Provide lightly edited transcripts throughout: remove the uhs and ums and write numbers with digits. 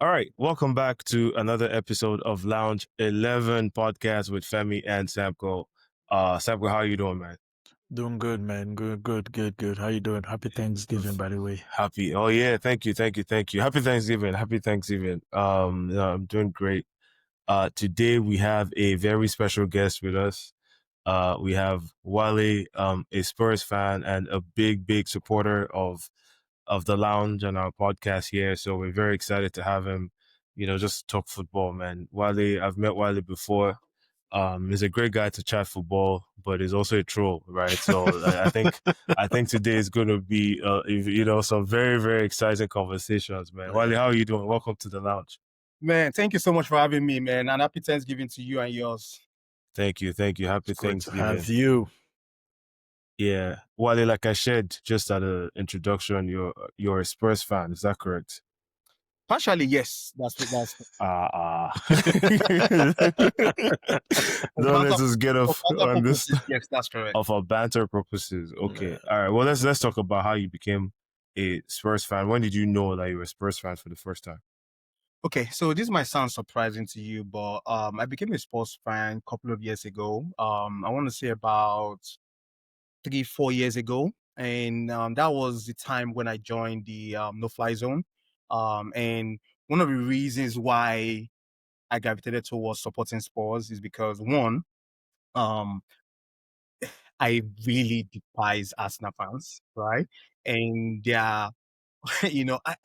All right, welcome back to another episode of Lounge 11 podcast with Femi and Samco. Samco, how are you doing, man? Doing good, man. Good. How you doing? Happy Thanksgiving, by the way. Happy. Oh yeah, thank you. Happy Thanksgiving. Happy Thanksgiving. I'm doing great. Today we have a very special guest with us. We have Wale, a Spurs fan and a big supporter of the lounge and our podcast here. So we're very excited to have him, just talk football, man. Wale, I've met Wale before. He's a great guy to chat football, but he's also a troll, right? So I think today is going to be, some very exciting conversations, man. Wale, how are you doing? Welcome to the lounge. Man, thank you so much for having me, man. And happy Thanksgiving to you and yours. Thank you. Happy It's good to Thanksgiving. have you. Yeah, Wale, like I said just at the introduction, you're a Spurs fan. Is that correct? Partially, yes. That's Don't let us get off on this. Yes, that's correct. Of our banter purposes. Okay. All right. Well, let's talk about how you became a Spurs fan. When did you know that you were a Spurs fan for the first time? Okay, so this might sound surprising to you, but I became a sports fan a couple of years ago. I want to say about 3-4 years ago. And that was the time when I joined the no-fly zone. And one of the reasons why I gravitated towards supporting Spurs is because one, um, I really despise Arsenal fans, right? And they are,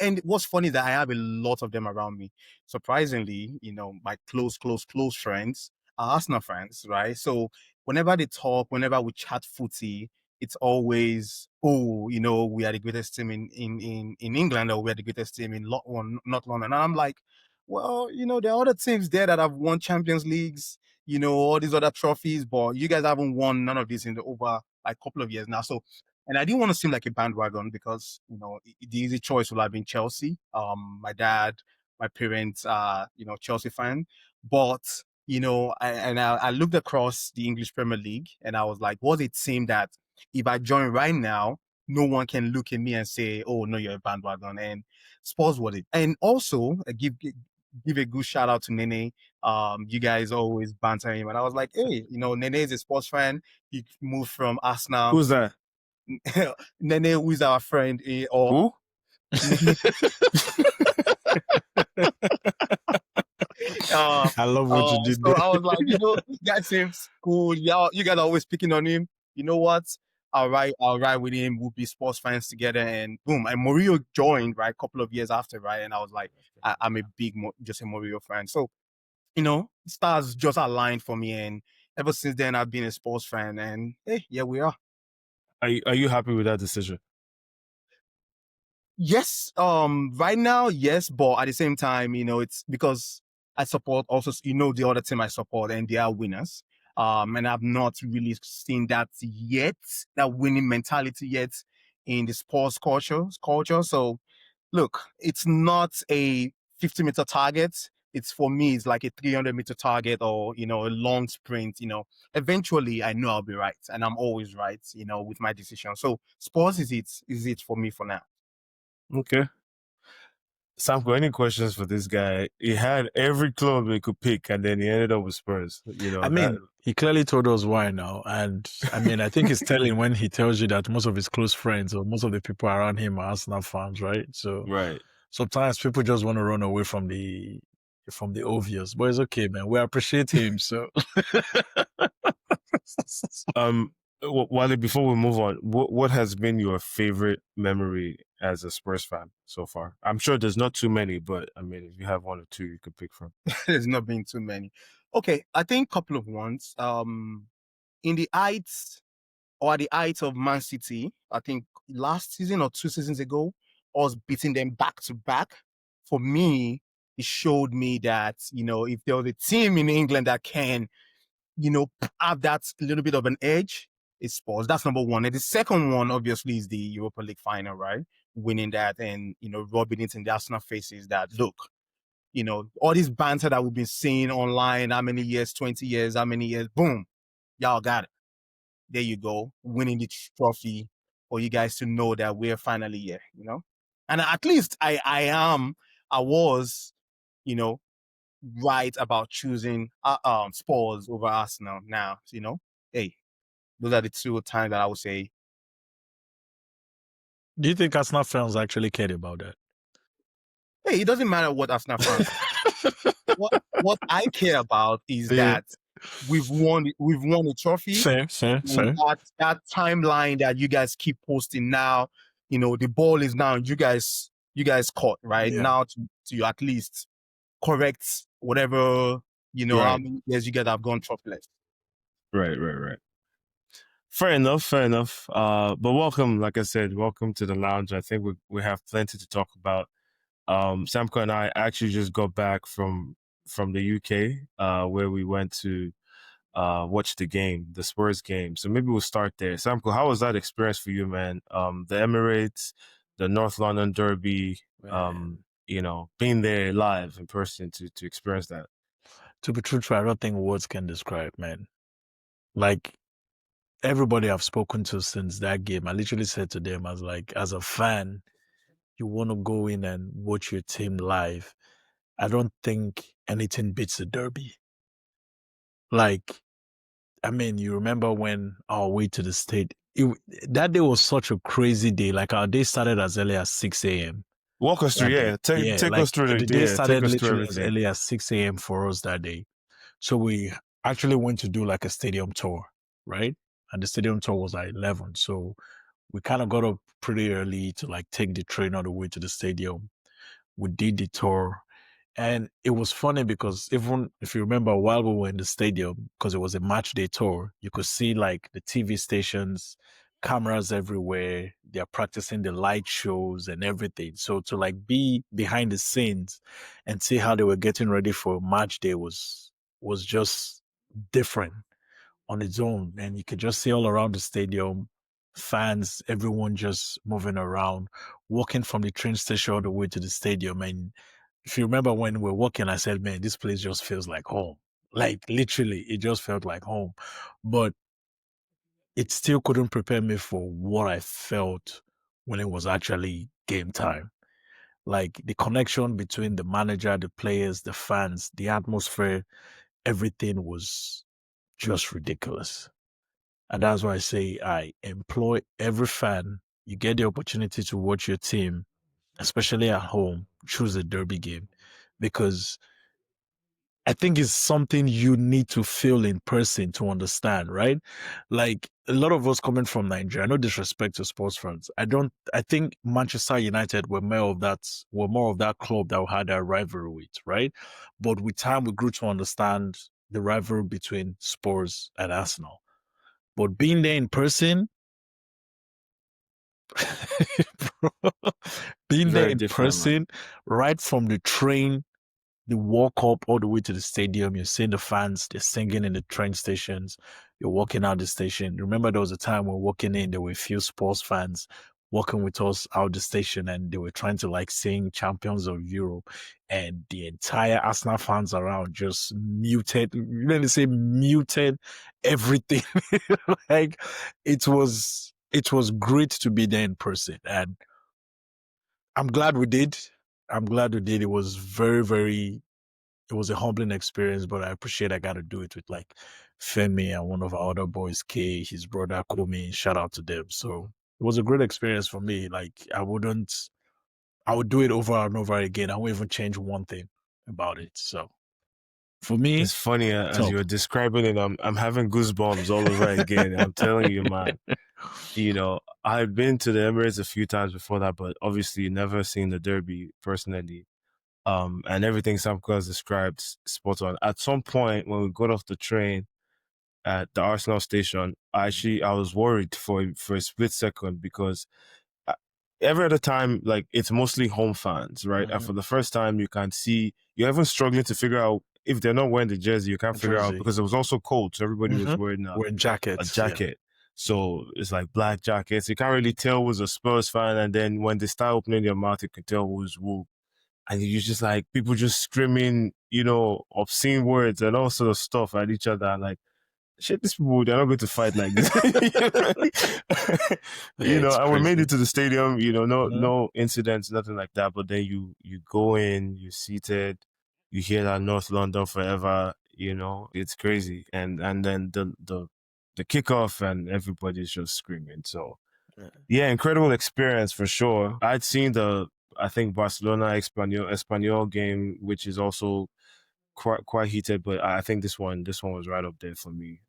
and what's funny is that I have a lot of them around me. Surprisingly, my close friends are Arsenal fans, right? So whenever they talk, whenever we chat footy, it's always, oh, we are the greatest team in England, or we are the greatest team in not London. And I'm like, well, there are other teams there that have won Champions Leagues, all these other trophies, but you guys haven't won none of this in the over like couple of years now. So, and I didn't want to seem like a bandwagon because, the easy choice would have been Chelsea. My dad, my parents are, Chelsea fan, but I looked across the English Premier League and I was like, what's a team that if I join right now, no one can look at me and say, oh no, you're a bandwagon. And Spurs was it. And also give a good shout out to Nene. You guys always banter him. And I was like, hey, Nene is a sports fan. He moved from Arsenal. Who's that? Nene, who is our friend. Who? I love what you did. So I was like, this guy seems cool. Yeah, you guys are always picking on him. You know what? I'll ride with him. We'll be sports fans together. And boom, and Mourinho joined, right, a couple of years after, right? And I was like, I'm a big Jose Mourinho fan. So, stars just aligned for me. And ever since then, I've been a sports fan. And hey, yeah, we are. Are you happy with that decision? Yes. Right now, yes, but at the same time, it's because I support also, the other team I support and they are winners. And I've not really seen that yet, that winning mentality yet in the sports culture. So look, it's not a 50-meter target. It's for me, it's like a 300-meter target or, a long sprint, eventually I know I'll be right. And I'm always right, with my decision. So sports is it for me for now. Okay. Samco, any questions for this guy? He had every club he could pick, and then he ended up with Spurs. He clearly told us why now. And I think it's telling when he tells you that most of his close friends or most of the people around him are Arsenal fans, right? So right. Sometimes people just want to run away from the obvious, but it's okay, man. We appreciate him. So, Wale, before we move on, what has been your favorite memory as a Spurs fan so far? I'm sure there's not too many, but if you have one or two you could pick from. There's not been too many. Okay, I think a couple of ones. In the heights or at the heights of Man City, I think last season or 2 seasons ago, us beating them back to back. For me, it showed me that, if there was a team in England that can, have that little bit of an edge, it's Spurs. That's number one. And the second one, obviously, is the Europa League final, right? Winning that and, rubbing it in the Arsenal faces that, look, all this banter that we've been seeing online, how many years, 20 years, how many years, boom, y'all got it. There you go, winning the trophy for you guys to know that we're finally here, And at least I was right about choosing Spurs over Arsenal now. Hey, those are the two times that I would say. Do you think Arsenal fans actually cared about that? Hey, it doesn't matter what Arsenal fans. What I care about is Yeah. that we've won a trophy. Fair. And that timeline that you guys keep posting now, the ball is now you guys caught right Yeah. now to at least correct whatever how many years you guys have gone trophyless. Right. Fair enough. But welcome, like I said, welcome to the lounge. I think we have plenty to talk about. Samco and I actually just got back from the UK, where we went to watch the Spurs game. So maybe we'll start there. Samco, how was that experience for you, man? The Emirates, the North London Derby, being there live in person to experience that. To be truthful, I don't think words can describe, man. Like, everybody I've spoken to since that game, I literally said to them, I was like, as a fan, you want to go in and watch your team live. I don't think anything beats the derby. Like, I mean, you remember when our way to the state, that day was such a crazy day. Like, our day started as early as 6 a.m. Walk us through, that day. take Like us through the day take started us through literally as everything. early as 6 a.m. for us that day. So we actually went to do like a stadium tour, right? And the stadium tour was at 11. So we kind of got up pretty early to like take the train all the way to the stadium. We did the tour. And it was funny because even if you remember while we were in the stadium, because it was a match day tour, you could see like the TV stations, cameras everywhere. They're practicing the light shows and everything. So to like be behind the scenes and see how they were getting ready for match day was just different on its own. And you could just see all around the stadium, fans, everyone just moving around, walking from the train station all the way to the stadium. And if you remember when we were walking, I said, man, this place just feels like home. Like literally, it just felt like home. But it still couldn't prepare me for what I felt when it was actually game time. Like the connection between the manager, the players, the fans, the atmosphere, everything was just ridiculous. And that's why I say I employ every fan. You get the opportunity to watch your team, especially at home, choose a derby game because I think it's something you need to feel in person to understand, right? Like a lot of us coming from Nigeria, no disrespect to sports fans. I think Manchester United were more of that club that we had a rivalry with, right? But with time we grew to understand the rivalry between Spurs and Arsenal. But being there in person, bro, being there Very in different, man. person, right from the train, the walk up all the way to the stadium, you're seeing the fans, they're singing in the train stations, you're walking out the station. Remember there was a time when walking in, there were a few sports fans walking with us out the station and they were trying to like sing Champions of Europe and the entire Arsenal fans around just muted, let me say muted everything. Like it was great to be there in person and I'm glad we did. It was it was a humbling experience, but I appreciate I got to do it with like Femi and one of our other boys, K, his brother, Komi. Shout out to them. So it was a great experience for me. Like I would do it over and over again. I won't even change one thing about it. So for me, It's funny as top. you're describing it. I'm having goosebumps all over again. I'm telling you, man. I've been to the Emirates a few times before that, but obviously never seen the Derby personally. And everything Sam has described spot on. At some point when we got off the train at the Arsenal station, I was worried for a split second because uh, every other time, like it's mostly home fans, right? And for the first time, you're even struggling to figure out if they're not wearing the jersey. You can't figure out because it was also cold, so everybody was wearing Wearing a jackets. jacket. So it's like black jackets. You can't really tell who's a Spurs fan, and then when they start opening their mouth, you can tell who's who. And you just like people just screaming, obscene words and all sort of stuff at each other. Like, shit, these people, they're not going to fight like this. And we made it to the stadium, no incidents, nothing like that. But then you go in, you're seated, you hear that North London forever, it's crazy. And then the kickoff and everybody's just screaming. So yeah, incredible experience for sure. I'd seen I think Barcelona Espanyol game, which is also quite heated, but I think this one was right up there for me.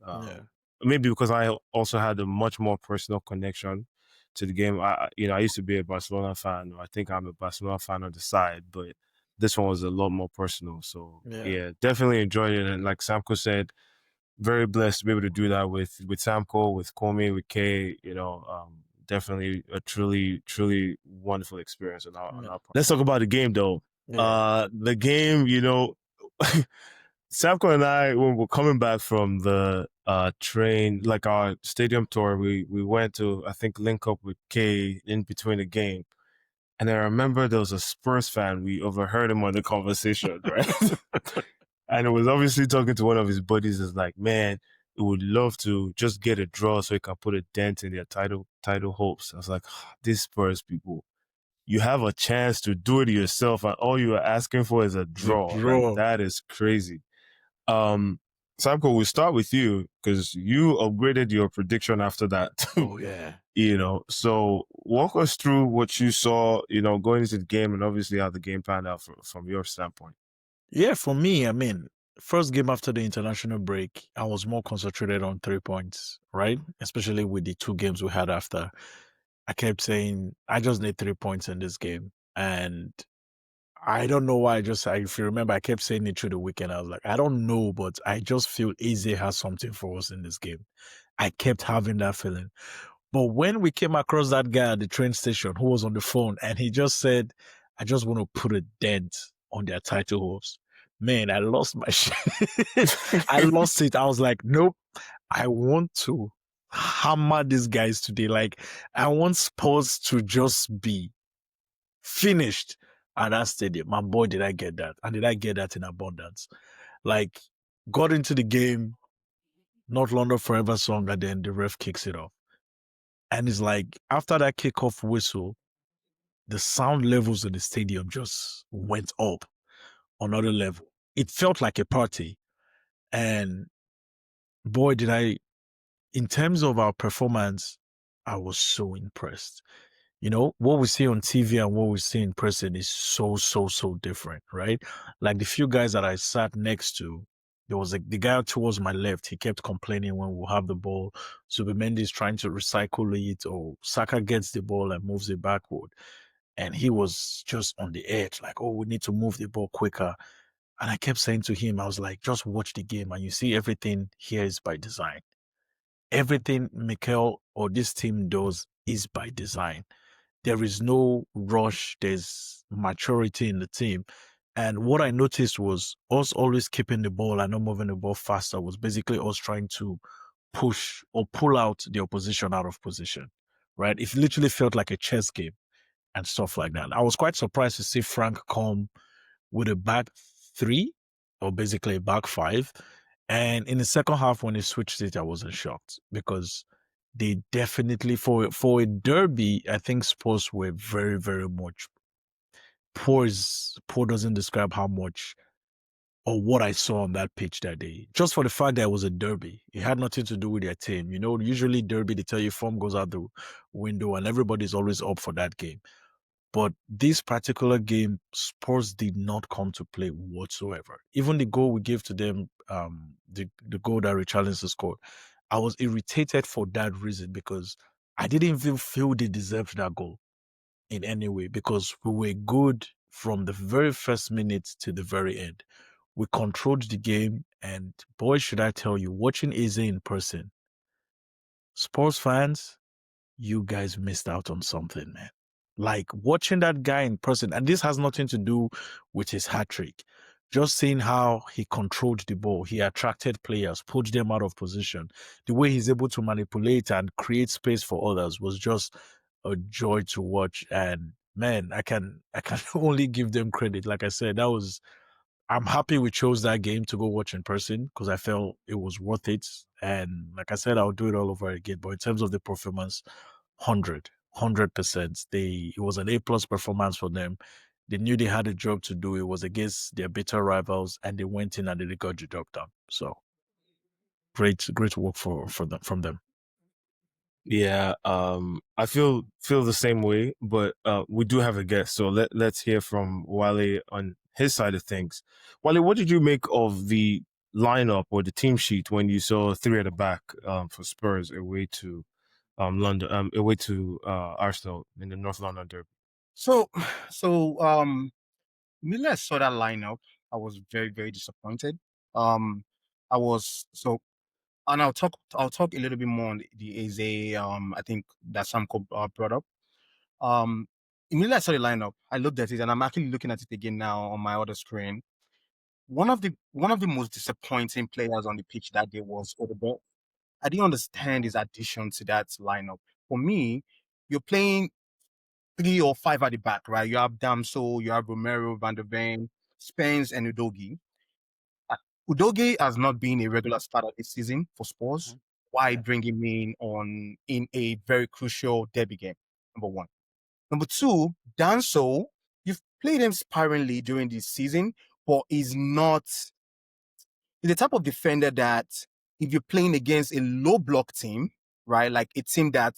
Maybe because I also had a much more personal connection to the game. I used to be a Barcelona fan. I think I'm a Barcelona fan on the side, but this one was a lot more personal. So yeah, definitely enjoyed it. And like Samco said, very blessed to be able to do that with Samco, with Komi, with Kay. Definitely a truly, truly wonderful experience on our part. Let's talk about the game though. The game, Samco and I, when we're coming back from the train, like our stadium tour, we went to, I think, link up with Kay in between the game. And I remember there was a Spurs fan. We overheard him on the conversation, right? And it was obviously talking to one of his buddies. Is like, man, he would love to just get a draw so he can put a dent in their title hopes. I was like, these Spurs people, you have a chance to do it yourself, and all you are asking for is a draw. Like, that is crazy. Samco, we'll start with you because you upgraded your prediction after that. Oh yeah. So walk us through what you saw, going into the game and obviously how the game panned out from your standpoint. Yeah, for me, I mean, first game after the international break, I was more concentrated on 3 points, right? Especially with the 2 games we had after. I kept saying, I just need 3 points in this game. And I don't know why. If you remember, I kept saying it through the weekend. I was like, I don't know, but I just feel Eze has something for us in this game. I kept having that feeling. But when we came across that guy at the train station who was on the phone and he just said, I just want to put a dent on their title hopes. Man, I lost my shit. I lost it. I was like, nope, I want to hammer these guys today. Like, I want Spurs to just be finished at that stadium. And boy, did I get that. And did I get that in abundance. Like, got into the game, North London Forever song, and then the ref kicks it off. And it's like, after that kickoff whistle, the sound levels in the stadium just went up another level. It felt like a party. And boy, in terms of our performance, I was so impressed. What we see on TV and what we see in person is so, so, so different, right? Like the few guys that I sat next to, there was the guy towards my left. He kept complaining when we'll have the ball. Zubimendi is trying to recycle it, or Saka gets the ball and moves it backward. And he was just on the edge, like, oh, we need to move the ball quicker. And I kept saying to him, I was like, just watch the game and you see everything here is by design. Everything Mikel or this team does is by design. There is no rush. There's maturity in the team. And what I noticed was us always keeping the ball and not moving the ball faster was basically us trying to push or pull out the opposition out of position, right? It literally felt like a chess game and stuff like that. I was quite surprised to see Frank come with a back 3 or basically a back 5. And in the second half, when he switched it, I wasn't shocked because they definitely, for a derby, I think Spurs were very, very much poor. Poor doesn't describe how much or what I saw on that pitch that day. Just for the fact that it was a derby, it had nothing to do with their team. Usually derby, they tell you form goes out the window and everybody's always up for that game. But this particular game, Spurs did not come to play whatsoever. Even the goal we gave to them, the goal that Richarlison scored, I was irritated for that reason because I didn't even feel they deserved that goal in any way because we were good from the very first minute to the very end. We controlled the game, and boy, should I tell you, watching Eze in person, Spurs fans, you guys missed out on something, man. Like watching that guy in person, and this has nothing to do with his hat trick. Just seeing how he controlled the ball, he attracted players, pushed them out of position. The way he's able to manipulate and create space for others was just a joy to watch. And man, I can only give them credit. Like I said, I'm happy we chose that game to go watch in person because I felt it was worth it. And like I said, I'll do it all over again. But in terms of the performance, 100%. It was an A+ performance for them. They knew they had a job to do. It was against their bitter rivals, and they went in and they got the job done. So great work for them from them. Yeah, I feel the same way, but we do have a guest, so let's hear from Wale on his side of things. Wale, what did you make of the lineup or the team sheet when you saw three at the back for Spurs away to London, away to Arsenal in the North London derby? So, Miller, I saw that lineup. I was very, very disappointed. I was so, and I'll talk a little bit more on the Eze. I think that Samco brought up. Immediately I saw the lineup. I looked at it, and I'm actually looking at it again now on my other screen. One of the most disappointing players on the pitch that day was Odegaard. I didn't understand his addition to that lineup. For me, you're playing 3 or 5 at the back, right? You have Damso, you have Romero, Van der Ven, Spence, and Udogi. Uh, Udogi has not been a regular starter this season for Spurs. Why bring him in a very crucial derby game? Number one. Number two, Danso, you've played him sparingly during this season, but he's the type of defender that if you're playing against a low block team, right, like a team that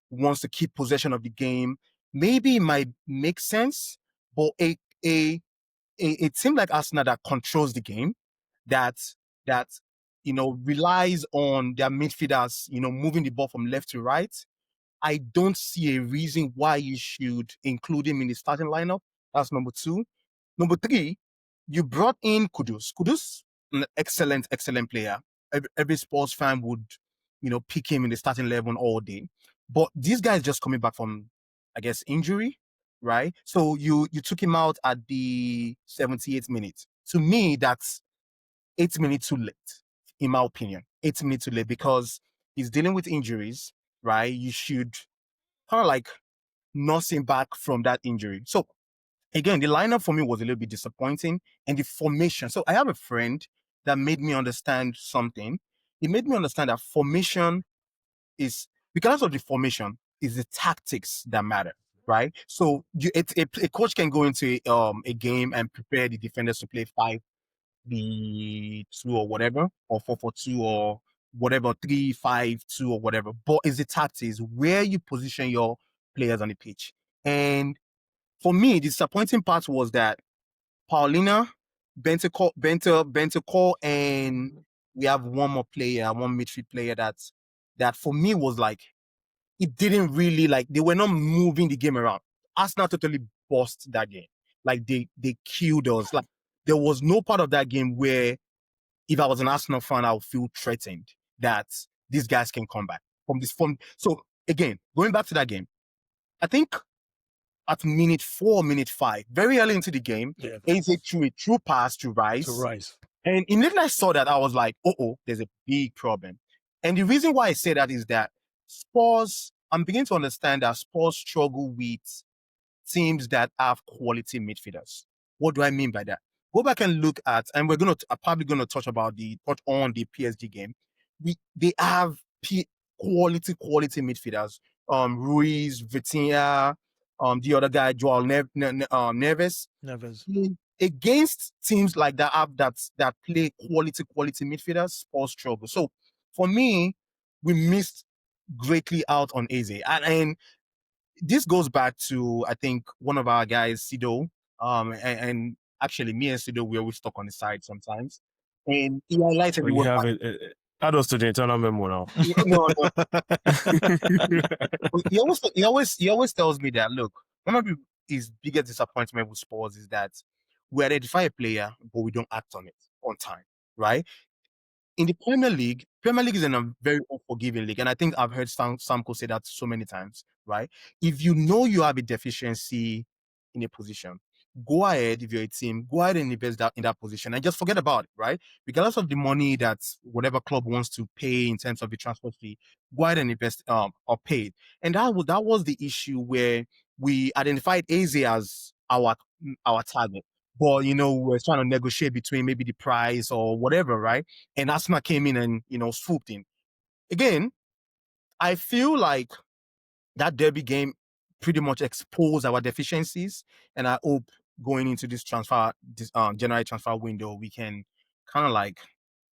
wants to keep possession of the game, maybe it might make sense. But a team like Arsenal that controls the game, that that relies on their midfielders, moving the ball from left to right, I don't see a reason why you should include him in the starting lineup. That's number two. Number three, you brought in Kudus. Kudus, an excellent, excellent player. Every Spurs fan would, pick him in the starting 11 all day. But this guy is just coming back from, I guess, injury, right? So you took him out at the 78th minute. To me, that's 8 minutes too late, in my opinion. 8 minutes too late because he's dealing with injuries, right? You should kind of like nurse him back from that injury. So again, the lineup for me was a little bit disappointing, and the formation. So I have a friend that made me understand something. He made me understand that formation is, because of the formation, is the tactics that matter, right? So a coach can go into a game and prepare the defenders to play 5-2 or whatever, or 4-4-2 or whatever, 3-5-2 or whatever. But it's the tactics where you position your players on the pitch. And for me, the disappointing part was that Paulina, Bentacore, and we have one more player, one midfield player that for me was like, it didn't really, like, they were not moving the game around. Arsenal totally bossed that game. Like they killed us. Like there was no part of that game where if I was an Arsenal fan, I would feel threatened that these guys can come back from this form. So again, going back to that game, I think at minute 4, minute 5, very early into the game, Eze threw a true pass to Rice. And immediately I saw that, I was like, there's a big problem. And the reason why I say that is that Spurs, I'm beginning to understand that Spurs struggle with teams that have quality midfielders. What do I mean by that? Go back and look at, and we're probably going to touch on the PSG game. They have quality midfielders. Ruiz, Vitinha, the other guy, Joel Neves. Against teams like that that play quality midfielders, Spurs struggle. So for me, we missed greatly out on Eze. And this goes back to, I think, one of our guys, Sido. And actually, me and Sido, we always stuck on the side sometimes. And he highlighted. You have it. Add us to the internal memo now. No. he always tells me that, look, one of his biggest disappointment with Spurs is that we identify a player, but we don't act on it on time, right? In the Premier League is in a very unforgiving league. And I think I've heard Samco say that so many times, right? If you know you have a deficiency in a position, go ahead, if you're a team, go ahead and invest in that position and just forget about it, right? Regardless of the money that whatever club wants to pay in terms of the transfer fee, go ahead and invest or pay it. And that was the issue where we identified Eze as our target. But, we're trying to negotiate between maybe the price or whatever, right? And Arsenal came in and, swooped in. Again, I feel like that derby game pretty much exposed our deficiencies. And I hope going into this January transfer window, we can kind of like,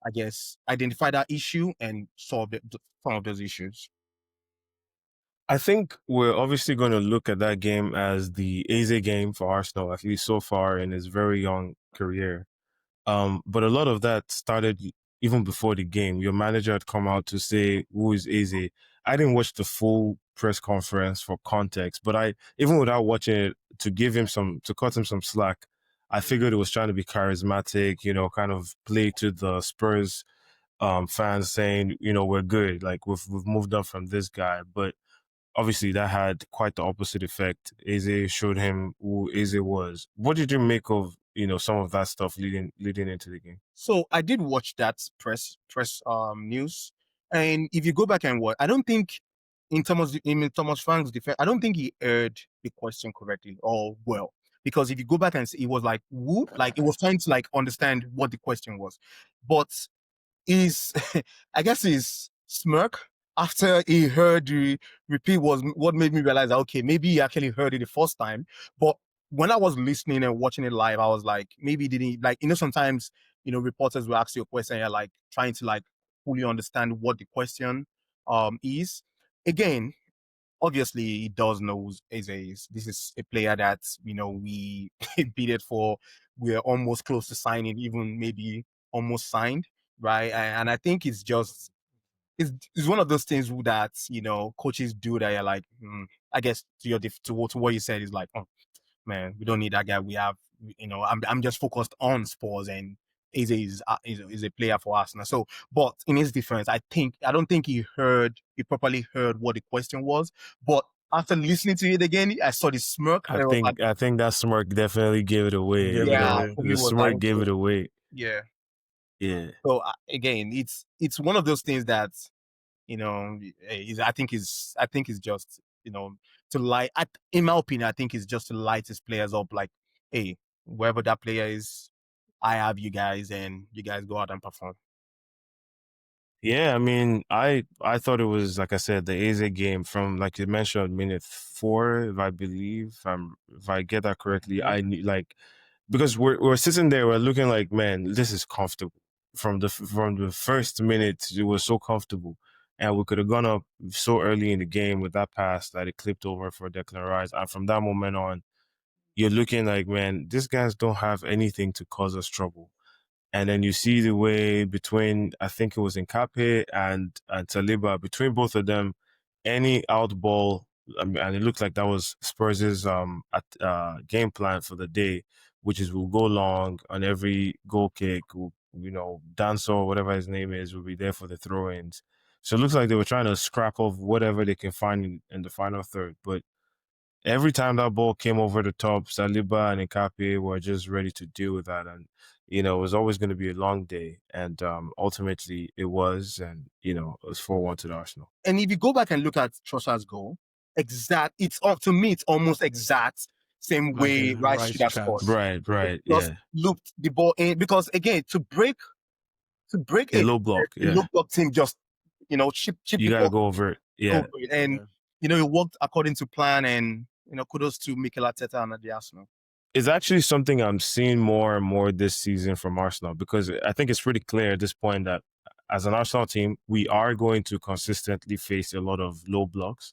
I guess, identify that issue and solve some of those issues? I think we're obviously going to look at that game as the Eze game for Arsenal, at least so far in his very young career. But a lot of that started even before the game. Your manager had come out to say, "Who is Eze?" I didn't watch the full press conference for context, but even without watching it, to cut him some slack, I figured it was trying to be charismatic, kind of play to the Spurs fans saying, we're good, like we've moved on from this guy. But obviously that had quite the opposite effect. Eze showed him who Eze was. What did you make of, some of that stuff leading into the game? So I did watch that press news, and if you go back and watch, I don't think in Thomas Frank's defense, I don't think he heard the question correctly or well. Because if you go back and see, it was like who, like it was trying to like understand what the question was, but is I guess his smirk after he heard the repeat was what made me realize that, okay, maybe he actually heard it the first time. But when I was listening and watching it live, I was like, maybe he didn't, like, sometimes, reporters will ask you a question and you're like trying to like fully understand what the question is. Again, obviously he does know who Eze is. This is a player that, we bidded for. We're almost close to signing, even maybe almost signed, right? And I think it's one of those things that, coaches do that you're like, I guess to what you said is like, oh man, we don't need that guy. We have, I'm just focused on Spurs, and Eze is a player for Arsenal. So, but in his defense, I don't think he properly heard what the question was. But after listening to it again, I saw the smirk. I And I was like, think I think that smirk definitely gave it away. Gave it away. for me The it was like, smirk gave it away. yeah. Yeah. So again, it's one of those things that, I think is just, to light. In my opinion, I think it's just to light his players up. Like, hey, wherever that player is, I have you guys, and you guys go out and perform. Yeah, I mean, I thought it was, like I said, the Eze game from, like you mentioned, minute 4, if I believe, if I get that correctly. I knew, like, because we're sitting there, we're looking like, man, this is comfortable. From the first minute, it was so comfortable, and we could have gone up so early in the game with that pass that it clipped over for Declan Rice, and from that moment on, you're looking like, man, these guys don't have anything to cause us trouble. And then you see the way between, I think it was Nkape and Saliba, between both of them, any out ball, and it looked like that was Spurs' game plan for the day, which is we'll go long on every goal kick, Danso, whatever his name is, will be there for the throw-ins. So it looks like they were trying to scrap off whatever they can find in the final third. But every time that ball came over the top, Saliba and Nkape were just ready to deal with that. And, it was always going to be a long day. And ultimately it was. And, it was 4-1 to the Arsenal. And if you go back and look at Trossard's goal, to me, it's almost exact same Like way a Rice Rice should have scored. chance. Right. Just Yeah. looped the ball in, because again, to break A low block. a Yeah. low block team, just, chip You the got to ball, go over it. Yeah. go for it. And, Yeah. it worked according to plan, and, kudos to Mikel Arteta and the Arsenal. It's actually something I'm seeing more and more this season from Arsenal, because I think it's pretty clear at this point that as an Arsenal team, we are going to consistently face a lot of low blocks.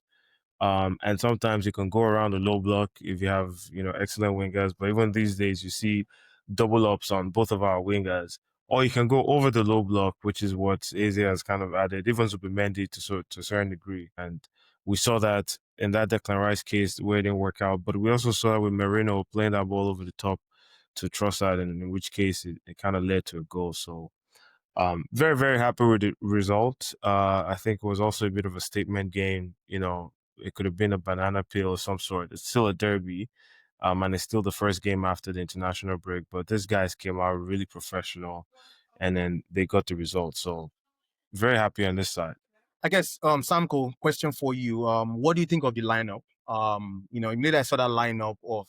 And sometimes you can go around the low block if you have, excellent wingers. But even these days, you see double ups on both of our wingers. Or you can go over the low block, which is what Eze has kind of added, even Zubimendi to a certain degree. And we saw that in that Declan Rice case where it didn't work out. But we also saw it with Merino playing that ball over the top to Trossard, and in which case it kind of led to a goal. So very, very happy with the result. I think it was also a bit of a statement game. It could have been a banana peel of some sort. It's still a derby, and it's still the first game after the international break. But these guys came out really professional, and then they got the result. So very happy on this side. I guess, Samco, question for you. What do you think of the lineup? Immediately I saw that lineup of,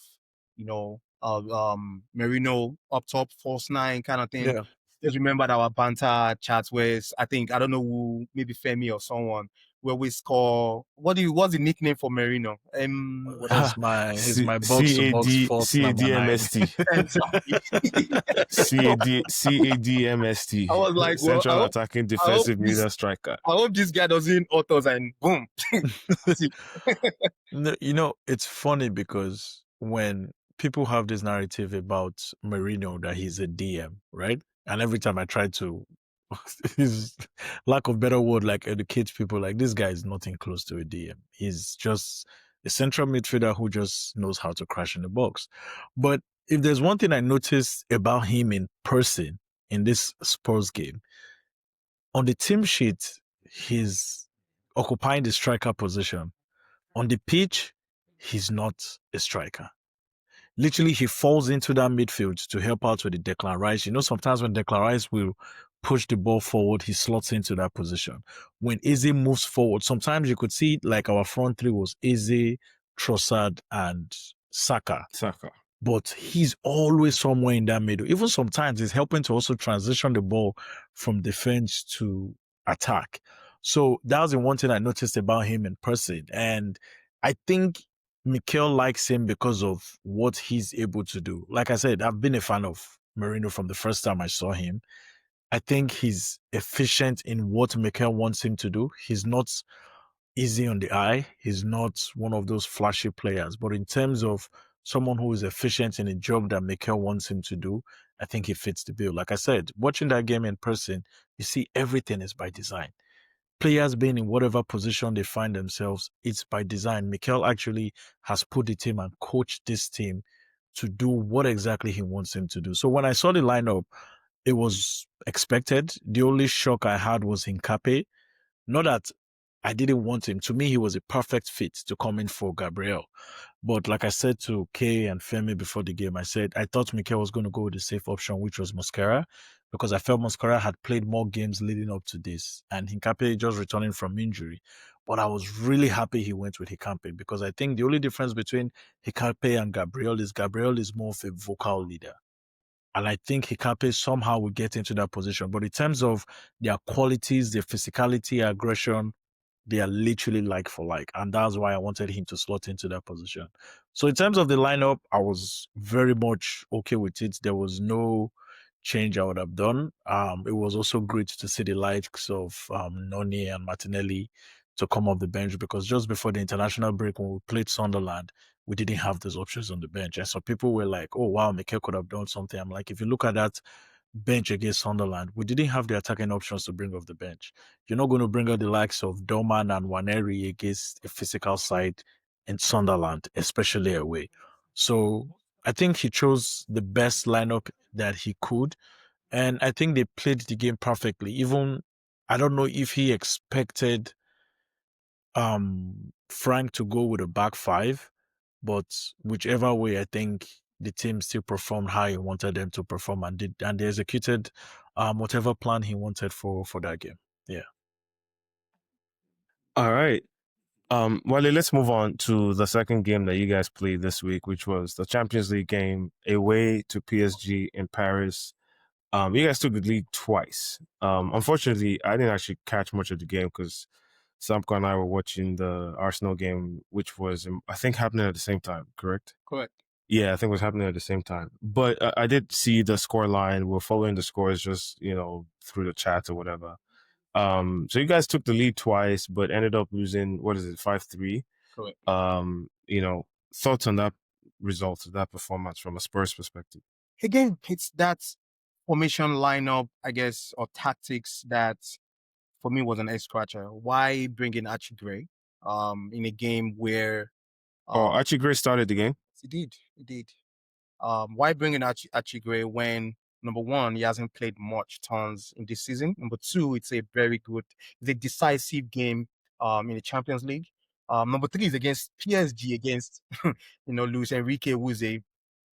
Merino up top, false nine kind of thing. Yeah. Just remembered our banter chats where I don't know who, maybe Femi or someone where we score. What's the nickname for Merino? Well, that's he's my box to box CAD force number 9. Exactly. CADMST, I was like, well, Central Attacking Defensive Middle Striker. I hope this guy doesn't autos and boom. No, you know, it's funny because when people have this narrative about Mourinho that he's a DM, right? And every time I try to, his lack of better word, like educate people, like this guy is nothing close to a DM. He's just a central midfielder who just knows how to crash in the box. But if there's one thing I noticed about him in person in this Spurs game, on the team sheet, he's occupying the striker position. On the pitch, he's not a striker. Literally, he falls into that midfield to help out with the Declan Rice. You know, sometimes when Declan Rice will push the ball forward, he slots into that position. When Eze moves forward, sometimes you could see like our front three was Eze, Trossard, and Saka. But he's always somewhere in that middle. Even sometimes he's helping to also transition the ball from defense to attack. So that was the one thing I noticed about him in person. And I think Mikel likes him because of what he's able to do. Like I said, I've been a fan of Mourinho from the first time I saw him. I think he's efficient in what Mikel wants him to do. He's not easy on the eye. He's not one of those flashy players. But in terms of someone who is efficient in a job that Mikel wants him to do, I think he fits the bill. Like I said, watching that game in person, you see everything is by design. Players being in whatever position they find themselves, it's by design. Mikel actually has put the team and coached this team to do what exactly he wants him to do. So when I saw the lineup, it was expected. The only shock I had was Hincapié. Not that I didn't want him. To me, he was a perfect fit to come in for Gabriel. But like I said to Kay and Femi before the game, I said I thought Mikel was going to go with the safe option, which was Mosquera, because I felt Mosquera had played more games leading up to this, and Hincapié just returning from injury. But I was really happy he went with Hincapié because I think the only difference between Hincapié and Gabriel is more of a vocal leader. And I think Hikape somehow will get into that position. But in terms of their qualities, their physicality, aggression, they are literally like for like. And that's why I wanted him to slot into that position. So in terms of the lineup, I was very much okay with it. There was no change I would have done. It was also great to see the likes of Noni and Martinelli to come off the bench because just before the international break, when we played Sunderland, we didn't have those options on the bench. And so people were like, oh, wow, Mikel could have done something. I'm like, if you look at that bench against Sunderland, we didn't have the attacking options to bring off the bench. You're not going to bring out the likes of Doman and Waneri against a physical side in Sunderland, especially away. So I think he chose the best lineup that he could. And I think they played the game perfectly. Even, I don't know if he expected Frank to go with a back five, but whichever way, I think the team still performed how he wanted them to perform and they executed whatever plan he wanted for that game. Yeah. All right. Wale, let's move on to the second game that you guys played this week, which was the Champions League game away to PSG in Paris. You guys took the lead twice. Unfortunately, I didn't actually catch much of the game because Samco and I were watching the Arsenal game, which was, I think, happening at the same time, correct? Correct. Yeah, I think it was happening at the same time. But I did see the score line. We're following the scores just, through the chat or whatever. So you guys took the lead twice, but ended up losing, 5-3? Correct. Thoughts on that result, that performance from a Spurs perspective? Again, it's that formation lineup, I guess, or tactics that for me was an X scratcher. Why bring in Archie Gray in a game where Archie Gray started the game? He did. Why bring in Archie Gray when number one, he hasn't played much turns in this season. Number two, it's a decisive game in the Champions League. Number three is against PSG, against Luis Enrique, who's a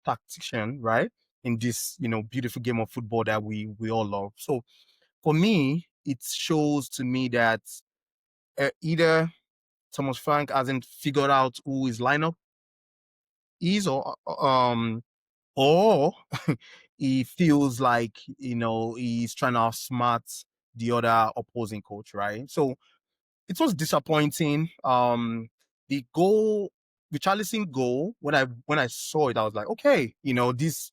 tactician, right? In this, beautiful game of football that we all love. So for me, it shows to me that either Thomas Frank hasn't figured out who his lineup is, or he feels like he's trying to outsmart the other opposing coach, right? So it was disappointing. The Richarlison goal, when I saw it, I was like, okay, this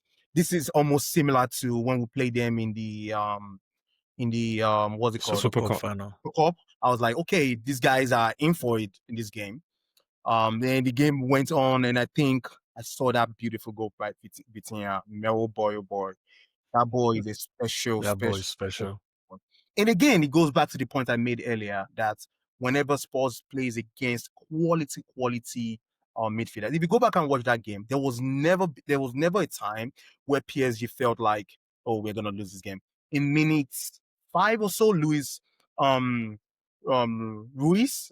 is almost similar to when we played them in the what's it called? Super Super Cup Cup. final. Cup. I was like, okay, these guys are in for it in this game. Then the game went on, and I think I saw that beautiful goal by Vitinha. Mero boy, oh boy. That boy is a special, That boy special, is special. special. And again, it goes back to the point I made earlier that whenever Spurs plays against quality midfielders, if you go back and watch that game, there was never a time where PSG felt like, oh, we're gonna lose this game. In minutes 5 or so, Ruiz,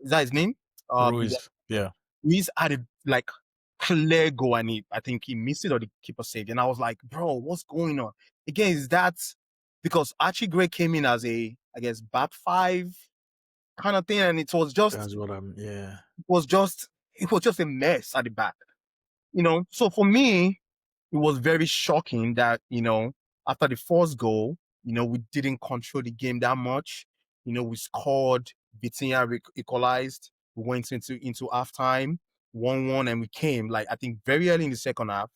is that his name? Ruiz, yeah. Ruiz had a like clear goal, and I think he missed it or the keeper saved. And I was like, bro, what's going on? Again, is that because Archie Gray came in as a, I guess, back five kind of thing, and it was just a mess at the back. So for me, it was very shocking that, after the first goal, we didn't control the game that much. We scored, Vitinha equalized, we went into halftime, 1-1, and we came, like, I think very early in the second half.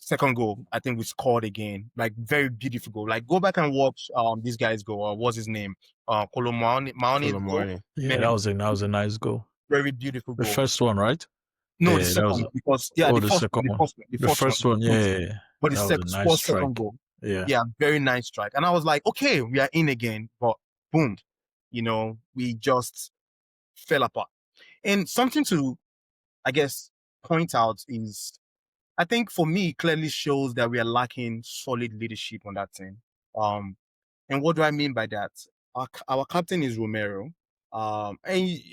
Second goal, I think we scored again. Like, very beautiful goal. Like, go back and watch this guy's goal. What's his name? Mauni's goal. Maune. Yeah, Man, that was a nice goal. very beautiful The goal. first one, right? No, Yeah, the that second was- one, because the the second one. The first one, yeah. But the That was a second nice strike. second goal, Yeah. very nice strike. And I was like, okay, we are in again, but boom, we just fell apart. And something to, I guess, point out is, I think for me, it clearly shows that we are lacking solid leadership on that team. And what do I mean by that? Our captain is Romero. And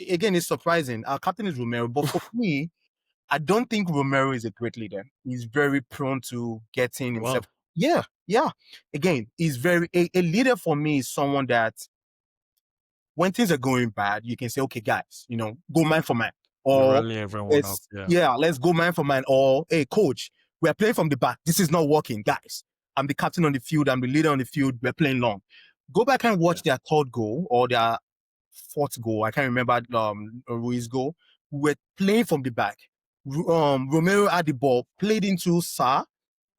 again, it's surprising. Our captain is Romero, but for me, I don't think Romero is a great leader. He's very prone to getting himself. Wow. Yeah. Again, he's a leader for me is someone that when things are going bad, you can say, okay, guys, go man for man. Or Rally everyone up. let's go man for man. Or, hey, coach, we are playing from the back. This is not working, guys. I'm the captain on the field. I'm the leader on the field. We're playing long. Go back and watch their third goal or their fourth goal. I can't remember Ruiz goal. We're playing from the back. Romero had the ball, played into Sarr,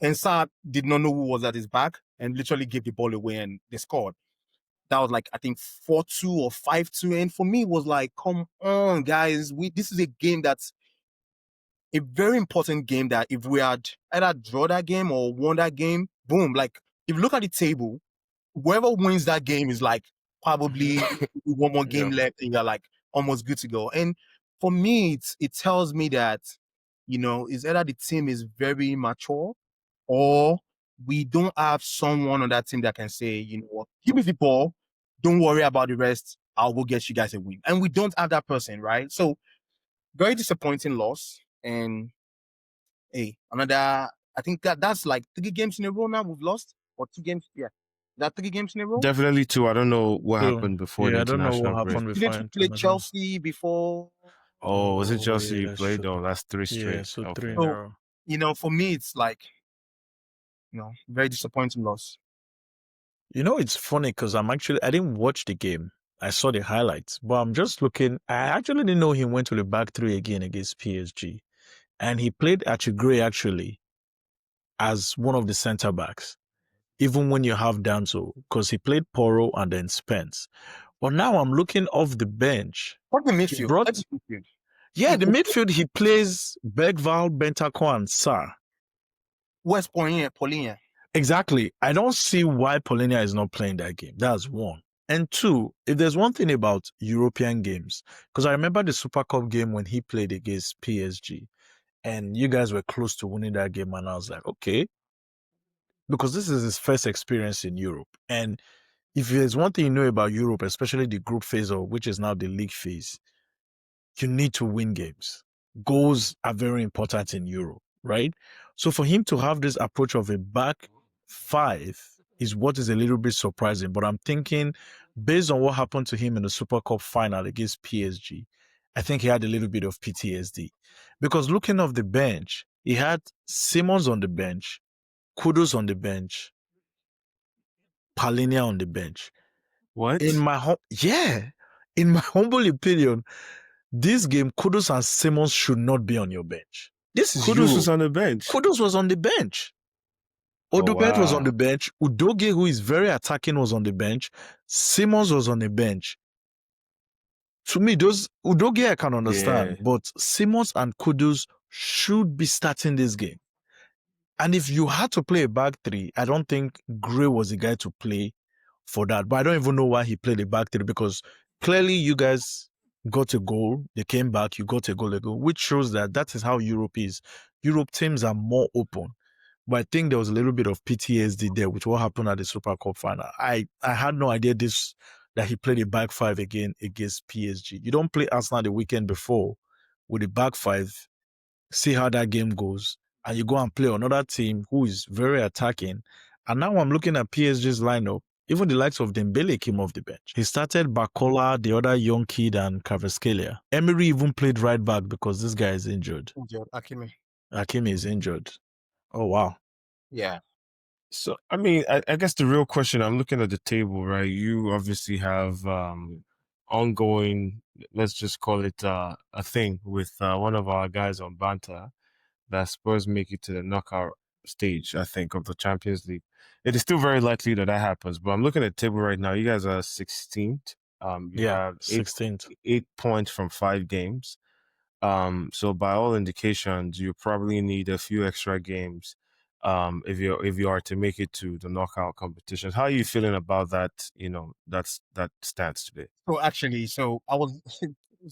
and Sarr did not know who was at his back and literally gave the ball away, and they scored. That was like, I think 4-2 or 5-2. And for me, it was like, come on, guys. This is a game that's a very important game that if we had either draw that game or won that game, boom. Like, if you look at the table, whoever wins that game is like probably one more game left and you're like almost good to go. And for me, it tells me that, it's either the team is very mature or we don't have someone on that team that can say, give me the ball, don't worry about the rest, I'll go get you guys a win. And we don't have that person, right? So very disappointing loss. And hey, I think that's like 3 games in a row now we've lost, or 2 games. Yeah. That 3 games in a row? Definitely 2. I don't know what happened before the I don't know international what break. happened before. Didn't you play Chelsea before? Oh, was it Chelsea yeah, you that's played? true. Oh, that's 3 straight. Yeah, so 3 in So, a row. For me, it's like, very disappointing loss. It's funny because I didn't watch the game. I saw the highlights, but I'm just looking. I actually didn't know he went to the back 3 again against PSG. And he played Achigre actually as one of the center backs, even when you have Danzo, because he played Porro and then Spence. But now I'm looking off the bench. What the midfield? The midfield, he plays Bergval, Bentancur, and Sarr. Where's Paulinho? Exactly. I don't see why Paulinho is not playing that game. That's one. And two, if there's one thing about European games, because I remember the Super Cup game when he played against PSG, and you guys were close to winning that game, and I was like, okay, because this is his first experience in Europe. And if there's one thing you know about Europe, especially the group phase, or which is now the league phase, you need to win games. Goals are very important in Europe, right? So for him to have this approach of a back 5 is what is a little bit surprising. But I'm thinking, based on what happened to him in the Super Cup final against PSG, I think he had a little bit of PTSD. Because looking off the bench, he had Simmons on the bench, Kudus on the bench, Paulinho on the bench. What? In my in my humble opinion, this game, Kudus and Simmons should not be on your bench. This is Kudus Europe. was on the bench. Kudus was on the bench. Oh, Odubert was on wow. the bench. Udogie, who is very attacking, was on the bench. Simmons was on the bench. To me, those Udogie I can understand, Yeah. but Simmons and Kudus should be starting this game. And if you had to play a back three, I don't think Gray was the guy to play for that. But I don't even know why he played a back three, because clearly you guys got a goal. They came back. You got a goal, which shows that is how Europe is. Europe teams are more open. But I think there was a little bit of PTSD there with what happened at the Super Cup final. I had no idea that he played a back five again against PSG. You don't play Arsenal the weekend before with a back five, see how that game goes, and you go and play another team who is very attacking. And now I'm looking at PSG's lineup. Even the likes of Dembele came off the bench. He started Bakola, the other young kid, and Kvaratskhelia. Emery even played right back because this guy is injured. Hakimi is injured. Oh, wow. Yeah. So, I mean, I guess the real question, I'm looking at the table, right? You obviously have ongoing, let's just call it a thing with one of our guys on Banter, that Spurs make it to the knockout stage, I think, of the Champions League. It is still very likely that happens, but I'm looking at the table right now. You guys are 16th. You have 16th. 8 points from 5 games. So by all indications, you probably need a few extra games if you are to make it to the knockout competitions. How are you feeling about that, that stance today? So actually, it's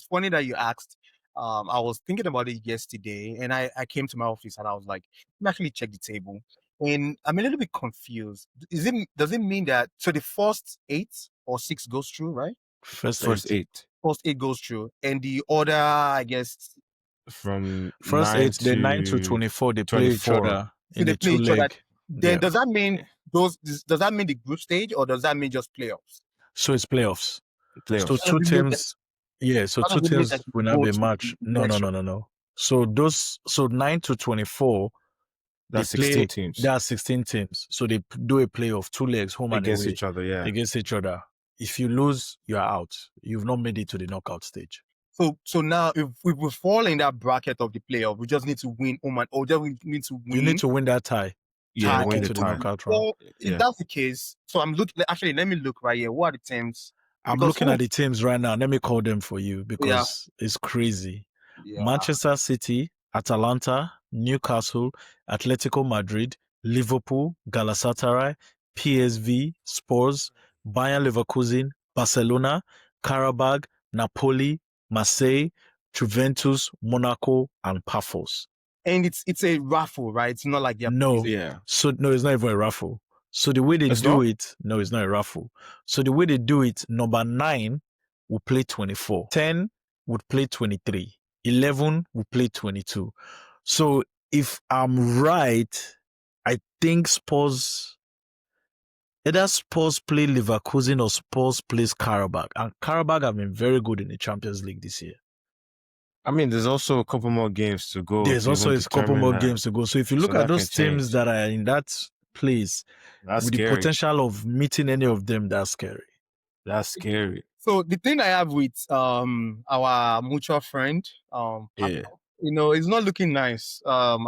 funny that you asked. I was thinking about it yesterday, and I came to my office and I was like, let me actually check the table. And I'm a little bit confused. Does it mean that so the first 8 or 6 goes through, right? First 8. First 8 goes through, and the order, I guess, From first 9 8, the 9 to 24, they play each 24. other so in they the play two each other. leg. Then Yeah. does that mean does that mean the group stage, or does that mean just playoffs? So it's playoffs. Playoffs. So two teams, so How two does it mean teams that you will go have a to match. the No. next round? So 9 to 24, That's they play. 16 teams There are 16 teams. So they do a play of 2 legs, home and against away, each other. Yeah. against each other. If you lose, you are out. You've not made it to the knockout stage. So now, if we fall in that bracket of the playoff, we just need to win just need to win. You need to win that tie. Yeah, make win it the to the tie. knockout round. Well, if that's the case, so I'm looking. Actually, let me look right here. What are the teams? I'm Because looking at the teams right now. Let me call them for you because it's crazy. Yeah. Manchester City, Atalanta, Newcastle, Atletico Madrid, Liverpool, Galatasaray, PSV, Spurs, Bayern Leverkusen, Barcelona, Karabag, Napoli, Marseille, Juventus, Monaco, and Paphos. And it's a raffle, right? It's not like No. Yeah. So no, it's not even a raffle. So the way they It's do not? it, no, it's not a raffle. So the way they do it, number 9 will play 24. 10 would play 23. 11 will play 22. So if I'm right, I think either Spurs play Leverkusen or Spurs plays Karabag. And Karabag have been very good in the Champions League this year. I mean, there's also a couple more games to go. There's also a couple more games to go. So if you look at those teams that are in that place, that's with scary. the potential of meeting any of them, that's scary. That's scary. So the thing I have with our mutual friend, it's not looking nice. But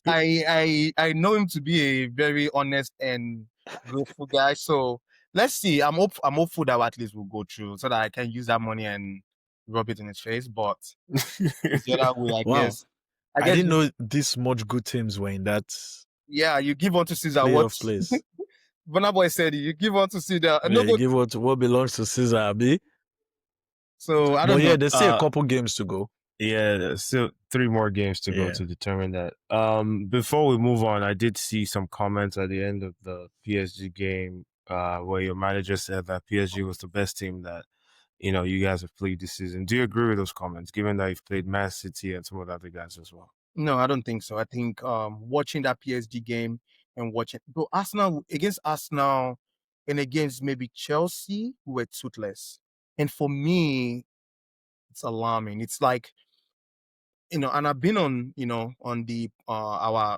I know him to be a very honest and grateful guy. So let's see. I'm hopeful that at least we'll go through so that I can use that money and rub it in his face. But the other way, I guess. I didn't know this much good teams were in that. Yeah, you give on to Caesar. Playoff place. Burna Boy said you give on to Caesar. Yeah, you give what belongs to Caesar, Abi. So I don't know. Yeah, there's still a couple games to go. Yeah, there's still 3 more games to go to determine that. Before we move on, I did see some comments at the end of the PSG game where your manager said that PSG was the best team that you guys have played this season. Do you agree with those comments, given that you've played Man City and some of the other guys as well? No, I don't think so. I think watching that PSG game and watching Arsenal against Arsenal and against maybe Chelsea, who were toothless. And for me, it's alarming. It's like, and I've been on, on the our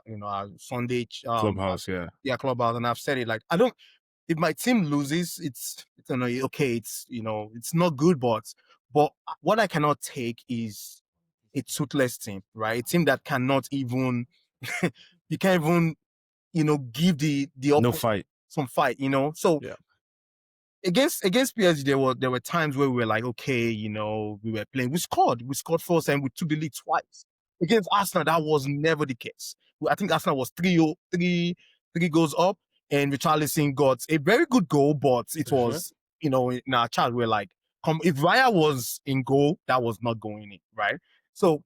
Sunday Clubhouse, clubhouse, and I've said it like if my team loses, it's okay, it's it's not good, but what I cannot take is a toothless team, right? A team that cannot even you can't even give the No fight. some fight, So Yeah. against PSG, there were times where we were like, okay, we were playing, we scored first and we took the lead twice. Against Arsenal, that was never the case. I think Arsenal was 3 goals up, and Richarlison got a very good goal, but it was, in our chat, we're like, if Raya was in goal, that was not going in, right? So,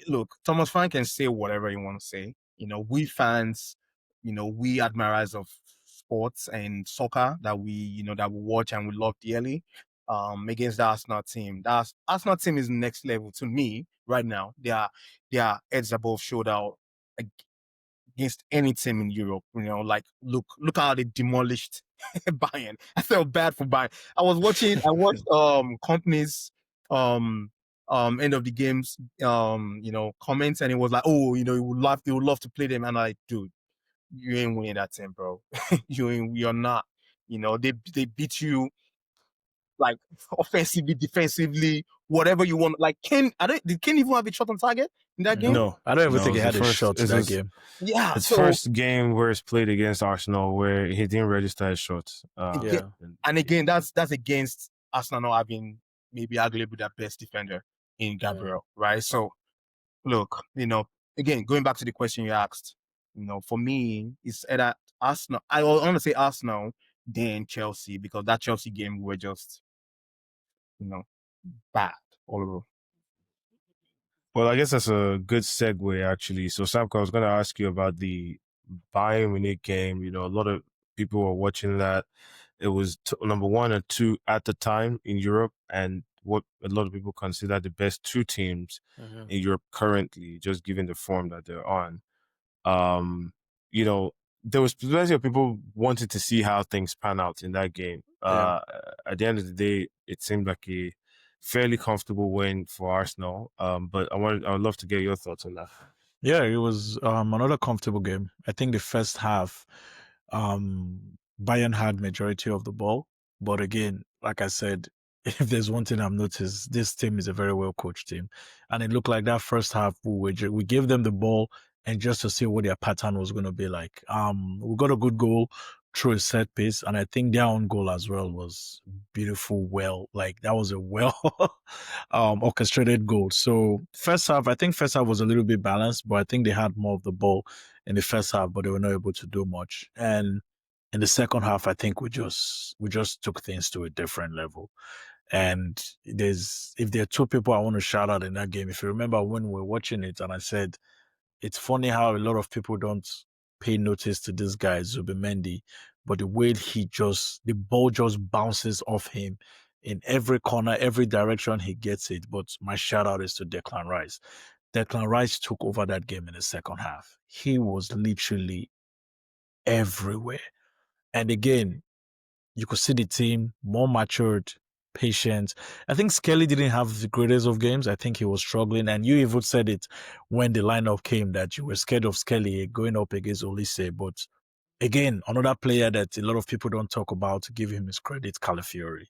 look, Thomas Frank can say whatever he wants to say. We fans, we admirers of sports and soccer that we watch and we love dearly. Against the Arsenal team, that Arsenal team is next level to me right now. They are heads above shoulder against any team in Europe. Like look how they demolished Bayern. I felt bad for Bayern. I watched companies end of the games comments, and it was like, oh, you would love to play them, and I like, dude, you ain't winning that team, bro. You're not. They beat you like offensively, defensively, whatever you want. Like did Kane even have a shot on target in that game? No, I don't even no, think it he was had a shot it's that game. Yeah. his So first game where it's played against Arsenal where he didn't register his shots. Yeah. and again, that's against Arsenal not having maybe arguably the best defender in Gabriel, right? So look, again, going back to the question you asked, for me, it's either Arsenal. I want to say Arsenal, then Chelsea, because that Chelsea game we were just, bad all over. Well, I guess that's a good segue, actually. So, Samko, I was going to ask you about the Bayern Munich game. A lot of people were watching that. It was number 1 or 2 at the time in Europe, and what a lot of people consider the best 2 teams in Europe currently, just given the form that they're on. You know, there was plenty of people wanted to see how things pan out in that game. At the end of the day, it seemed like a fairly comfortable win for Arsenal. But I would love to get your thoughts on that. Yeah, it was another comfortable game. I think the first half, Bayern had majority of the ball, but again, like I said, if there's one thing I've noticed, this team is a very well coached team, and it looked like that first half we gave them the ball and just to see what their pattern was going to be like. We got a good goal through a set piece, and I think their own goal as well was beautiful. Like that was a orchestrated goal. So I think first half was a little bit balanced, but I think they had more of the ball in the first half, but they were not able to do much. And in the second half, I think we just took things to a different level. And if there are 2 people I want to shout out in that game, if you remember when we were watching it, and I said, it's funny how a lot of people don't pay notice to this guy, Zubimendi, but the way the ball just bounces off him in every corner, every direction he gets it. But my shout out is to Declan Rice. Declan Rice took over that game in the second half. He was literally everywhere. And again, you could see the team more matured, patient. I think Skelly didn't have the greatest of games. I think he was struggling. And you even said it when the lineup came that you were scared of Skelly going up against Olise. But again, another player that a lot of people don't talk about, to give him his credit, Calafiori.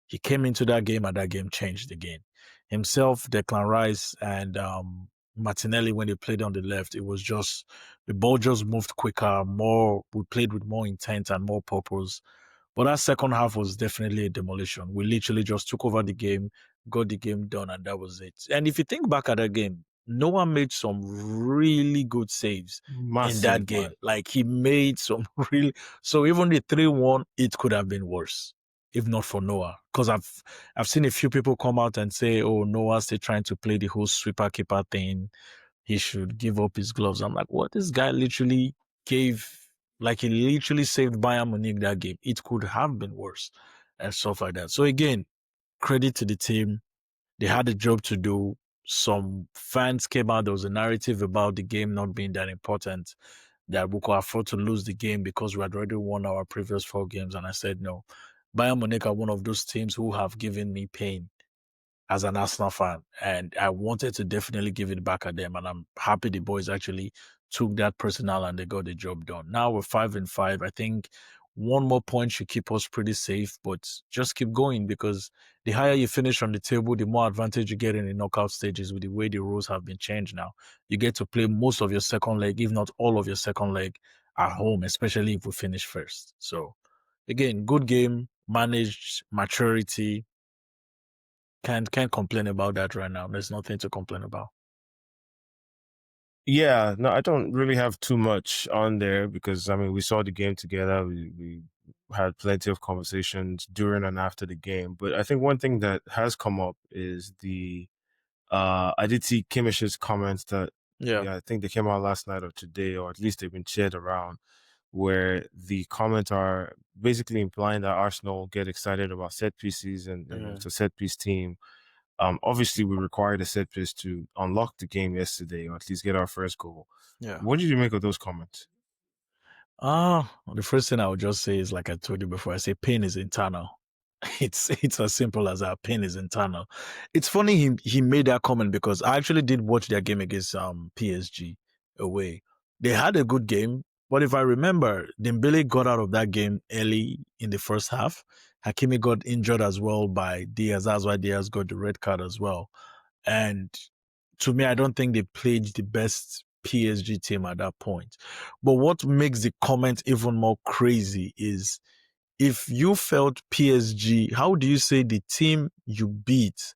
He came into that game and that game changed the game. Himself, Declan Rice, and Martinelli, when they played on the left, it was just the ball just moved quicker, we played with more intent and more purpose. But that second half was definitely a demolition. We literally just took over the game, got the game done, and that was it. And if you think back at that game, Noah made some really good saves in that game. Man. Like he made some really. So even the 3-1, it could have been worse if not for Noah. Because I've seen a few people come out and say, "Oh, Noah's still trying to play the whole sweeper keeper thing. He should give up his gloves." I'm like, what? This guy literally he literally saved Bayern Munich that game. It could have been worse and stuff like that. So again, credit to the team. They had a job to do. Some fans came out. There was a narrative about the game not being that important, that we could afford to lose the game because we had already won our previous 4 games. And I said, no. Bayern Munich are one of those teams who have given me pain as an Arsenal fan, and I wanted to definitely give it back at them. And I'm happy the boys actually took that personal and they got the job done. Now we're 5-5. I think one more point should keep us pretty safe, but just keep going because the higher you finish on the table, the more advantage you get in the knockout stages with the way the rules have been changed now. You get to play most of your second leg, if not all of your second leg at home, especially if we finish first. So again, good game, managed, maturity. Can't complain about that right now. There's nothing to complain about. Yeah, no, I don't really have too much on there because I mean we saw the game together. We had plenty of conversations during and after the game. But I think one thing that has come up is the I did see Kimmich's comments that Yeah. yeah, I think they came out last night or today, or at least they've been shared around, where the comments are basically implying that Arsenal get excited about set pieces and it's a set piece team. Obviously, we required a set piece to unlock the game yesterday, or at least get our first goal. Yeah. What did you make of those comments? The first thing I would just say is like I told you before, I say pain is internal. It's as simple as that. Pain is internal. It's funny he made that comment because I actually did watch their game against PSG away. They had a good game, but if I remember, Dembele got out of that game early in the first half. Hakimi got injured as well by Diaz. That's why Diaz got the red card as well. And to me, I don't think they played the best PSG team at that point. But what makes the comment even more crazy is if you felt PSG, how do you say the team you beat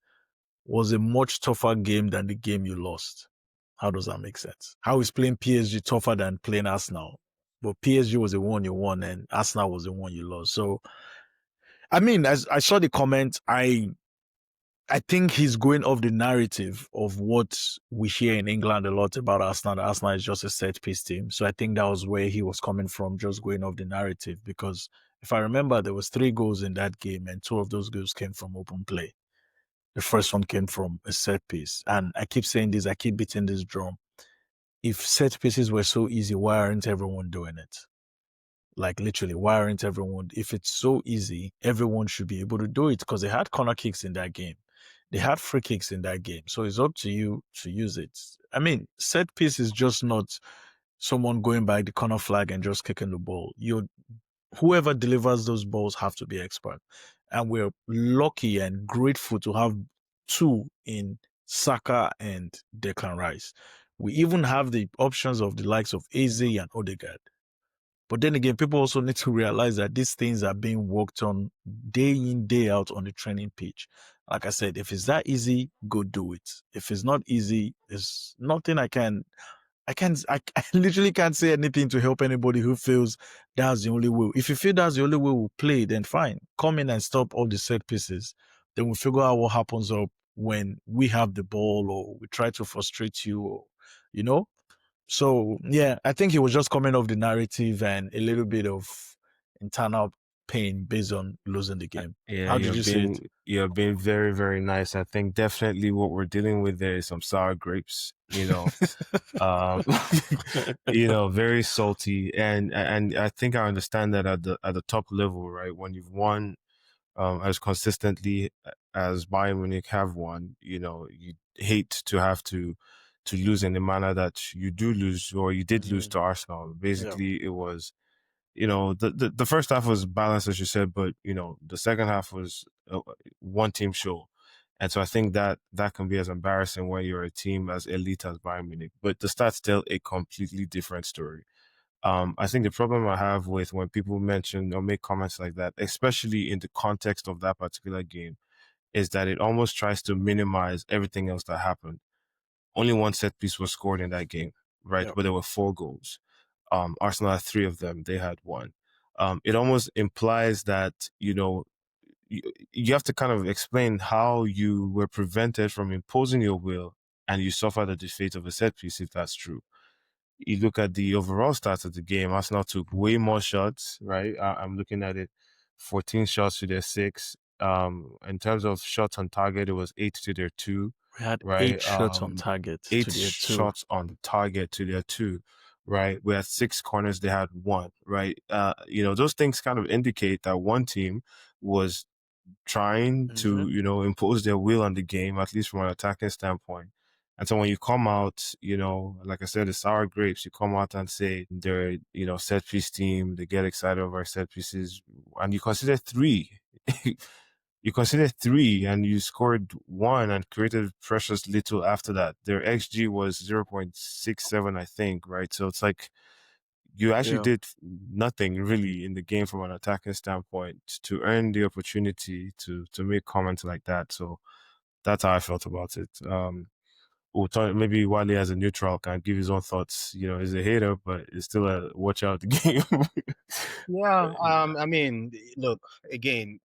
was a much tougher game than the game you lost? How does that make sense? How is playing PSG tougher than playing Arsenal? But PSG was the one you won and Arsenal was the one you lost. So, I mean, as I saw the comment, I think he's going off the narrative of what we hear in England a lot about Arsenal. Arsenal is just a set piece team. So I think that was where he was coming from, just going off the narrative. Because if I remember, there was 3 goals in that game, and 2 of those goals came from open play. The first one came from a set piece. And I keep saying this, I keep beating this drum. If set pieces were so easy, why aren't everyone doing it? Like literally, why aren't everyone? If it's so easy, everyone should be able to do it because they had corner kicks in that game. They had free kicks in that game. So it's up to you to use it. I mean, set piece is just not someone going by the corner flag and just kicking the ball. Whoever delivers those balls have to be expert. And we're lucky and grateful to have 2 in Saka and Declan Rice. We even have the options of the likes of Eze and Odegaard. But then again, people also need to realize that these things are being worked on day in, day out on the training pitch. Like I said, if it's that easy, go do it. If it's not easy, there's nothing I literally can't say anything to help anybody who feels that's the only way. If you feel that's the only way we'll play, then fine. Come in and stop all the set pieces. Then we'll figure out what happens up when we have the ball or we try to frustrate you or, you know? So yeah, I think he was just coming off the narrative and a little bit of internal pain based on losing the game. Yeah, How did you see it? you're being very, very nice. I think definitely what we're dealing with there is some sour grapes, um, very salty. And I think I understand that at the top level, right? When you've won as consistently as Bayern Munich have won, you hate to have to lose in the manner that you do lose or you did lose to Arsenal. Yeah. Basically, it was the first half was balanced, as you said, but the second half was a one team show. And so I think that can be as embarrassing when you're a team as elite as Bayern Munich. But the stats tell a completely different story. I think the problem I have with when people mention or make comments like that, especially in the context of that particular game, is that it almost tries to minimize everything else that happened. Only one set piece was scored in that game, right? Yep. But there were 4 goals. Arsenal had 3 of them. They had 1. It almost implies that, you have to kind of explain how you were prevented from imposing your will and you suffer the defeat of a set piece if that's true. You look at the overall stats of the game, Arsenal took way more shots, right? I'm looking at it, 14 shots to their 6. In terms of shots on target, it was 8 to their 2, We had right? 8 shots on target to 8 their 2. shots on target to their 2, right? We had 6 corners, they had 1, right? Those things kind of indicate that one team was trying to, impose their will on the game, at least from an attacking standpoint. And so when you come out, like I said, the sour grapes, you come out and say they're, set piece team, they get excited over set pieces, and you consider three. You consider three and you scored one and created precious little after that. Their XG was 0.67, I think, right? So it's like you actually did nothing really in the game from an attacking standpoint to earn the opportunity to make comments like that. So that's how I felt about it. We'll talk, maybe Wale as a neutral can give his own thoughts. He's a hater, but it's still a watch out the game. Yeah. I mean, look, again,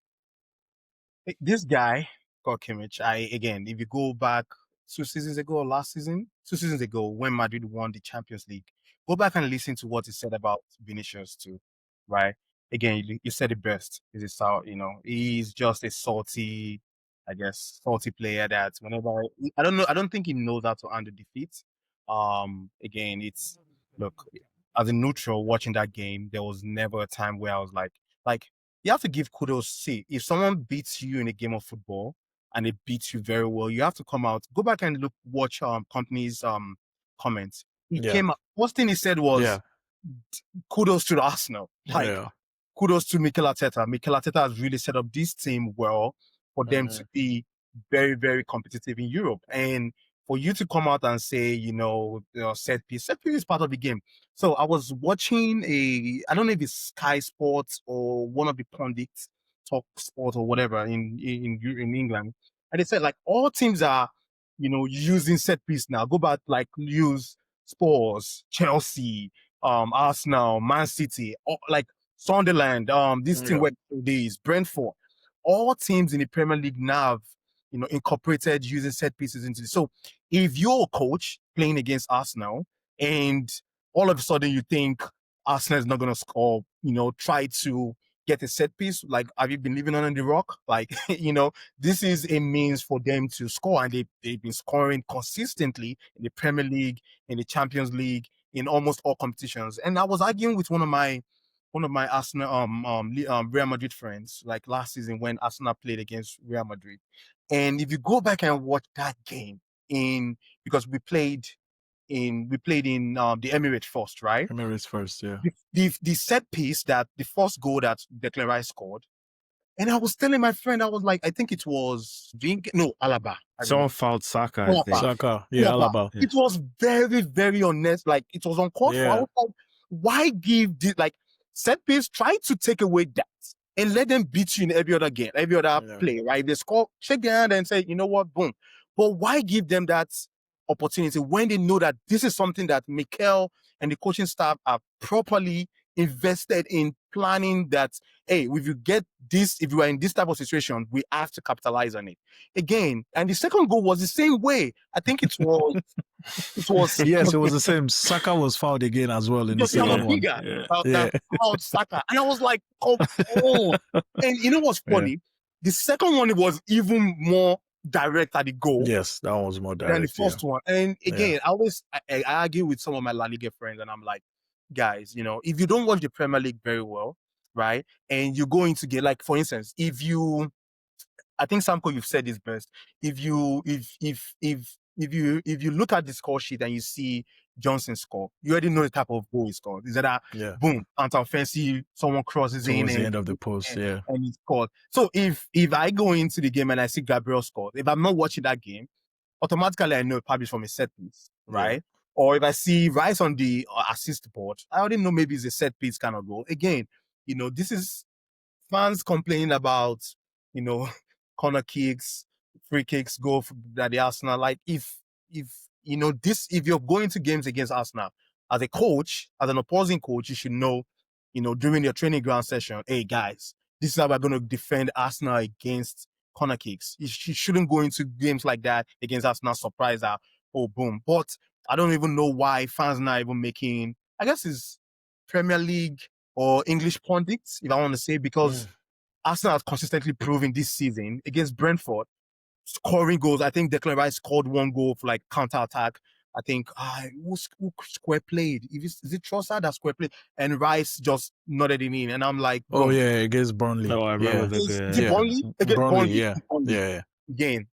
this guy called Kimmich. If you go back 2 seasons ago or last season, 2 seasons ago, when Madrid won the Champions League, go back and listen to what he said about Vinicius too, right? Again, you said it best. He's just a salty, I guess, salty player that whenever I don't know, I don't think he knows how to handle defeat. Again, look, as a neutral watching that game, there was never a time where I was like you have to give kudos. See, if someone beats you in a game of football and it beats you very well, you have to come out, go back and watch company's comments. He came out. First thing he said was kudos to the Arsenal. Kudos to Mikel Arteta. Mikel Arteta has really set up this team well for them to be very, very competitive in Europe. And for you to come out and say, set piece is part of the game. So I was watching I don't know if it's Sky Sports or one of the pundits, Talk Sport or whatever in England, and they said like all teams are, using set piece now. Go back, use Spurs, Chelsea, Arsenal, Man City, like Sunderland, this team where these Brentford, all teams in the Premier League now have, incorporated using set pieces into this. So if you're a coach playing against Arsenal and all of a sudden you think Arsenal is not going to score, try to get a set piece, like, have you been living on the rock? Like, this is a means for them to score, and they've been scoring consistently in the Premier League, in the Champions League, in almost all competitions. And I was arguing with one of my Arsenal Real Madrid friends like last season when Arsenal played against Real Madrid. And if you go back and watch that game because we played in the Emirates first, right? Emirates first, yeah. The set piece, that the first goal that Declan Rice scored, and I was telling my friend, I was like, I think it was Alaba. Someone fouled Saka, I think. Saka, Alaba. It was very, very honest. Like, it was uncalled for. I was like, why give this, like, set piece? Try to take away that and let them beat you in every other game, every other play, right? If they score, shake their hand and say, you know what, boom. But why give them that opportunity when they know that this is something that Mikel and the coaching staff are properly invested in planning, that, hey, if you are in this type of situation, we have to capitalize on it. Again, and the second goal was the same way. I think it was yes, it was the same. Saka was fouled again as well in the second one. Fouled Saka. And I was like, oh. And you know what's funny? Yeah. The second one, it was even more direct at the goal. Yes, that one was more direct than the first one. And again, I argue with some of my La Liga friends, and I'm like, guys, if you don't watch the Premier League very well, right, and you go into get, like, for instance, I think Samco, you've said this best. If you look at the score sheet and you see Johnson score, you already know the type of goal he scored. Is that boom, anti-offensive, someone crosses towards in the end of the post, and he scored. So if I go into the game and I see Gabriel score, if I'm not watching that game, automatically I know probably from a set piece, right? Yeah. Or if I see Rice on the assist board, I already know maybe it's a set piece kind of goal. Again, this is fans complaining about, corner kicks, free kicks, goal that the Arsenal. Like, if you're going to games against Arsenal as a coach, as an opposing coach, you should know, during your training ground session, hey guys, this is how we're going to defend Arsenal against corner kicks. You shouldn't go into games like that against Arsenal, surprise out, oh boom. But I don't even know why fans not even making, I guess it's Premier League or English pundits, if I want to say, because Arsenal has consistently proven this season against Brentford, scoring goals. I think Declan Rice scored one goal for like counter-attack. I think who square played? Is it Trossard that square played? And Rice just nodded him in, and I'm like, oh yeah, against Burnley. Oh, I remember Burnley against Burnley. Yeah. Again,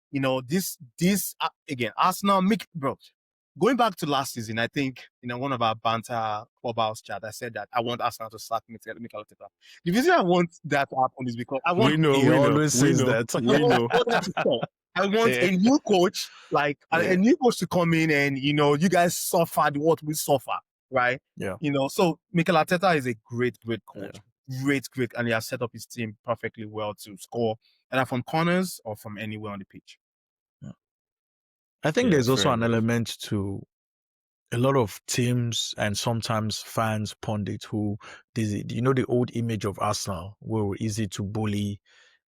this again, Arsenal, bro. Going back to last season, I think one of our banter clubhouse chat, I said that I want Arsenal to sack Mikel Arteta. The reason I want that to happen is because I want We know, He we know, always we says know, that. we know. I want a new coach, like a new coach to come in and you guys suffered what we suffer, right? Yeah. So Mikel Arteta is a great coach. Great, and he has set up his team perfectly well to score either from corners or from anywhere on the pitch. I think Yeah, there's also fair an enough. element to a lot of teams and sometimes fans, pundits who, the old image of Arsenal where we're easy to bully.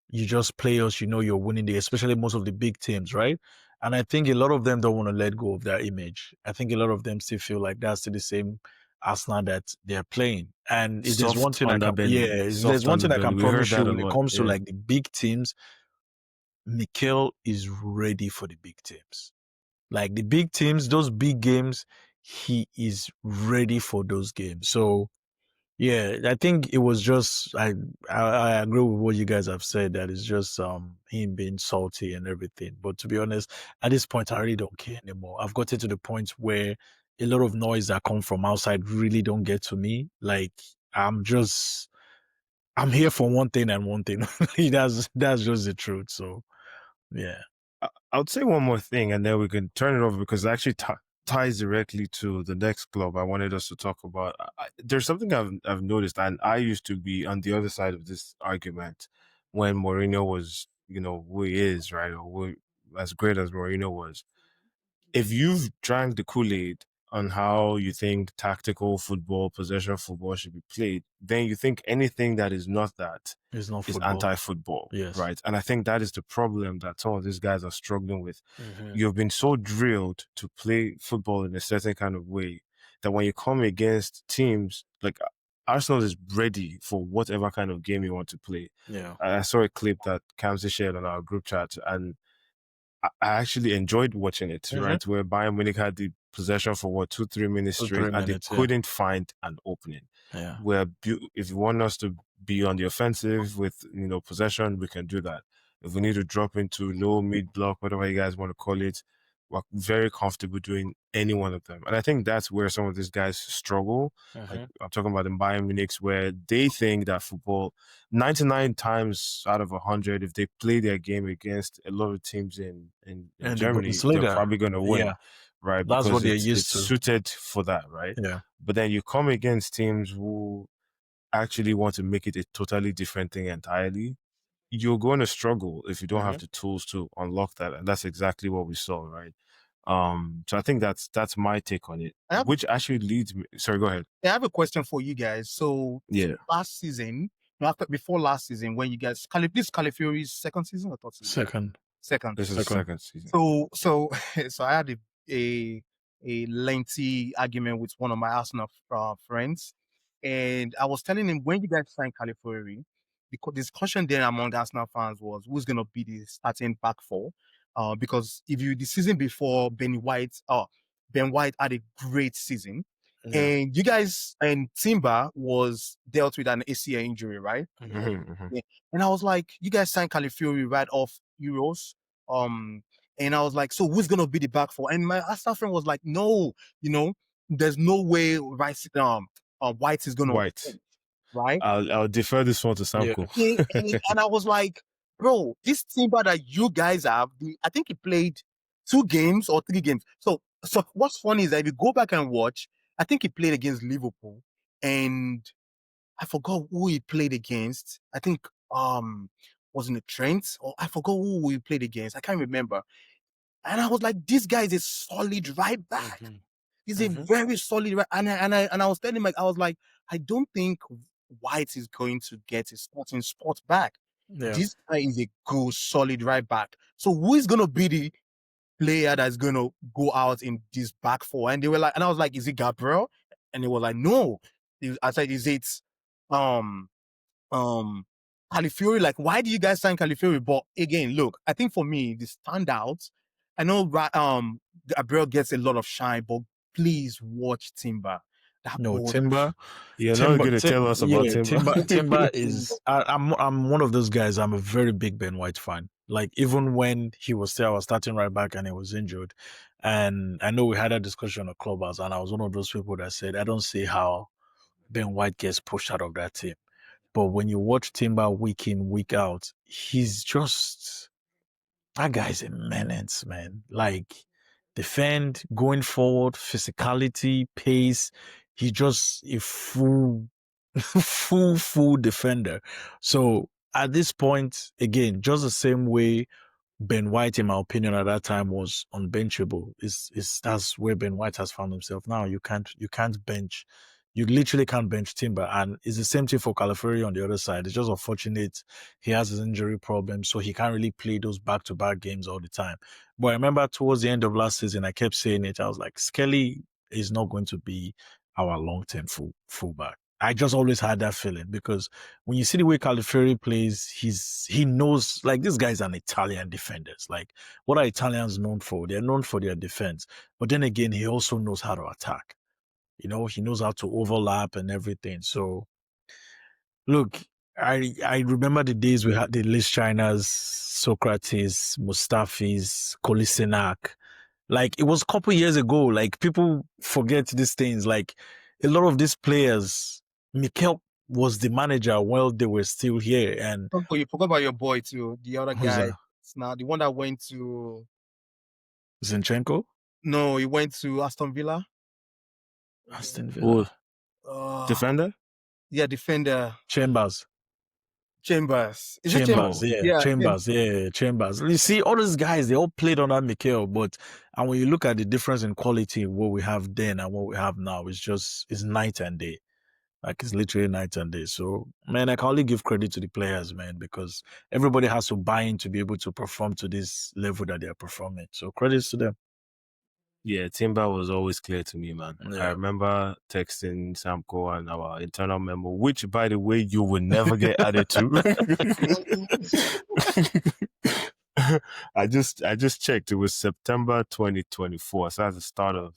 You just play us, you're winning especially most of the big teams, right? And I think a lot of them don't want to let go of their image. I think a lot of them still feel like that's still the same Arsenal that they're playing. And if there's one Soft thing underbelly. if there's Soft one thing I can underbelly. We heard promise you that a when it lot. comes to Yeah. like the big teams, Mikel is ready for the big teams. Like the big teams, those big games, he is ready for those games. So yeah, I think it was just I agree with what you guys have said, that it's just him being salty and everything. But to be honest, at this point I really don't care anymore. I've gotten to the point where a lot of noise that come from outside really don't get to me. Like I'm here for one thing and one thing. that's just the truth. So yeah. I would say one more thing, and then we can turn it over because it actually ties directly to the next club I wanted us to talk about. There's something I've noticed, and I used to be on the other side of this argument when Mourinho was, who he is, right, or as great as Mourinho was. If you've drank the Kool-Aid on how you think tactical football, possession football should be played, then you think anything that is not that It's not is football. anti-football, Yes. right? And I think that is the problem that some of these guys are struggling with. Mm-hmm. You've been so drilled to play football in a certain kind of way that when you come against teams like Arsenal is ready for whatever kind of game you want to play. Yeah. I saw a clip that Kamsi shared on our group chat, and I actually enjoyed watching it, right? Where Bayern Munich had the possession for 2-3 minutes straight, and they couldn't find an opening. Yeah. Where if you want us to be on the offensive with possession, we can do that. If we need to drop into low, mid block, whatever you guys want to call it, we're very comfortable doing any one of them. And I think that's where some of these guys struggle. Like I'm talking about in Bayern Munich, where they think that football, 99 times out of 100, if they play their game against a lot of teams in Germany, they're probably going to win, right? That's because what they're it's used to. suited for that, right? Yeah. But then you come against teams who actually want to make it a totally different thing entirely. You're going to struggle if you don't have the tools to unlock that, and that's exactly what we saw, right? So I think that's my take on it, which actually leads me. Sorry, go ahead. I have a question for you guys. So last season, before last season, when you guys this Calafiori's second season or third season? Second. This is the second season. So I had a lengthy argument with one of my Arsenal friends, and I was telling him, when you guys signed Calafiori, because the discussion there among Arsenal fans was who's going to be the starting back four. Because the season before, Ben White had a great season. Yeah. And you guys, and Timber was dealt with an ACL injury, right? Yeah. And I was like, you guys signed Calafiori right off Euros. And I was like, so who's going to be the back four? And my Arsenal friend was like, no, there's no way White is going to finish, right? I'll defer this one to Samco. Yeah. And I was like, bro, this Timber that you guys have, I think he played 2 games or 3 games. So what's funny is that if you go back and watch, I think he played against Liverpool, and I forgot who he played against. I think wasn't it Trent, or I forgot who he played against. I can't remember. And I was like, this guy is a solid right back. He's a very solid right. And I was telling him, I was like, I don't think White is going to get his spot back. Yeah. This guy is a good solid right back. So who is going to be the player that's going to go out in this back four? And they were like, and I was like, is it Gabriel? And they were like, no. I said, is it Calafiori? Like, why do you guys sign Calafiori? But again, look, I think for me, the standouts, I know Gabriel gets a lot of shine, but please watch Timber. Timber. You're not going to tell us about Timber. Timber is. I'm one of those guys. I'm a very big Ben White fan. Like even when he was still our starting right back and he was injured. And I know we had a discussion at Clubhouse, and I was one of those people that said, I don't see how Ben White gets pushed out of that team. But when you watch Timber week in, week out, he's just that guy's a menace, man. Like defend, going forward, physicality, pace. He's just a full, full defender. So at this point, again, just the same way Ben White, in my opinion, at that time was unbenchable. Is that's where Ben White has found himself now. You can't bench. You literally can't bench Timber, and it's the same thing for Calafiori on the other side. It's just unfortunate he has his injury problem, so he can't really play those back-to-back games all the time. But I remember towards the end of last season, I kept saying it. I was like, Skelly is not going to be our long-term fullback. I just always had that feeling because when you see the way Calafiori plays, he knows, like, this guy's an Italian defender. Like, what are Italians known for? They're known for their defense. But then again, he also knows how to attack. You know, he knows how to overlap and everything. So, look, I remember the days we had the Liz Chinas, Socrates, Mustafis, Kolisinac. Like, it was a couple years ago. Like, people forget these things. Like, a lot of these players, Mikel was the manager while they were still here. And Oh, you forgot about your boy too, the other who's guy. that? It's now the one that went to. Zinchenko? No, he went to Aston Villa. Aston Oh, Villa. defender? Yeah, defender Chambers. Chambers. Is it Chambers? Chambers, yeah. Yeah, Chambers, yeah. Chambers. You see, all these guys, they all played under Mikel, and when you look at the difference in quality, what we have then and what we have now, it's night and day. Like, it's literally night and day. So, man, I can only give credit to the players, man, because everybody has to buy in to be able to perform to this level that they are performing. So, credits to them. Yeah, Timber was always clear to me, man. Yeah. I remember texting Samco and our internal memo, which, by the way, you will never get added to. I just checked. It was September 2024, so that's the start of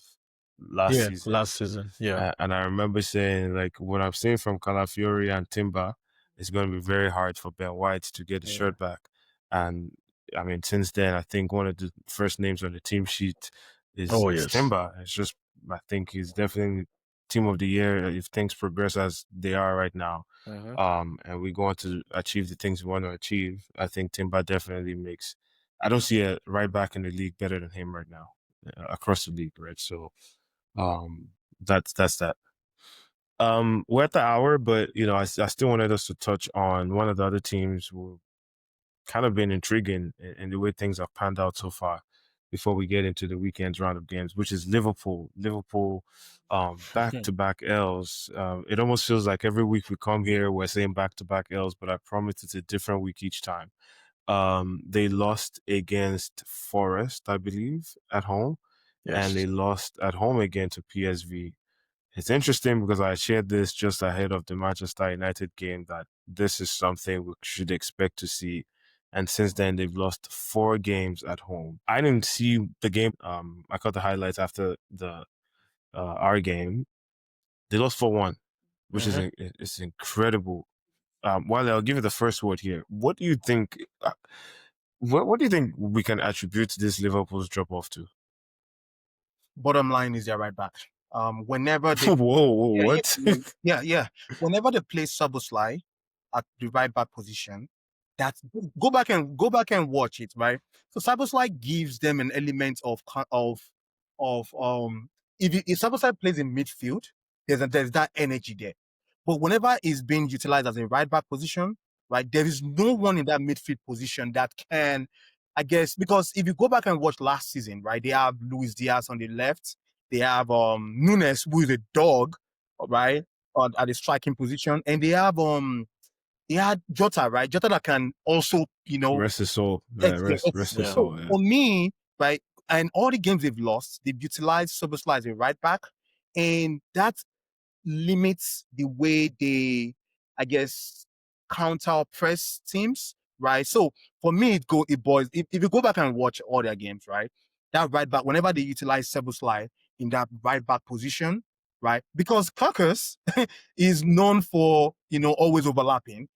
last season. Last season. Yeah. And I remember saying, like, what I'm seeing from Calafiori and Timber is going to be very hard for Ben White to get the shirt back. And I mean, since then, I think one of the first names on the team sheet is Timber. It's just, I think he's definitely team of the year if things progress as they are right now. And we go on to achieve the things we want to achieve. I think Timber definitely makes. I don't see a right back in the league better than him right now across the league, right? So, that's that. We're at the hour, but I still wanted us to touch on one of the other teams who kind of been intriguing in the way things have panned out so far before we get into the weekend's round of games, which is Liverpool. Liverpool, back-to-back L's. It almost feels like every week we come here, we're saying back-to-back L's, but I promise it's a different week each time. They lost against Forest, I believe, at home, and they lost at home again to PSV. It's interesting because I shared this just ahead of the Manchester United game that this is something we should expect to see. And since then, they've lost 4 games at home. I didn't see the game. I caught the highlights after the our game. They lost 4-1, which is it's incredible. Wale, I'll give you the first word here. What do you think? What do you think we can attribute this Liverpool's drop off to? Bottom line is their right back. Whenever they what? Yeah. Whenever they play Szoboszlai at the right back position, go back and watch it, right? So Szoboszlai gives them an element of if Szoboszlai plays in midfield, there's that energy there. But whenever he's being utilized as a right back position, right, there is no one in that midfield position that can, I guess, because if you go back and watch last season, right, they have Luis Diaz on the left, they have Nunes, who is a dog, right, at the striking position, and they had Jota, right, Jota that can also, rest his soul, rest his soul. For me, right, and all the games they've lost, they've utilized Szoboszlai as a right back, and that limits the way they, I guess, counter press teams, right? So for me, if you go back and watch all their games, right, that right back, whenever they utilize Szoboszlai in that right back position, right, because Kakis is known for always overlapping.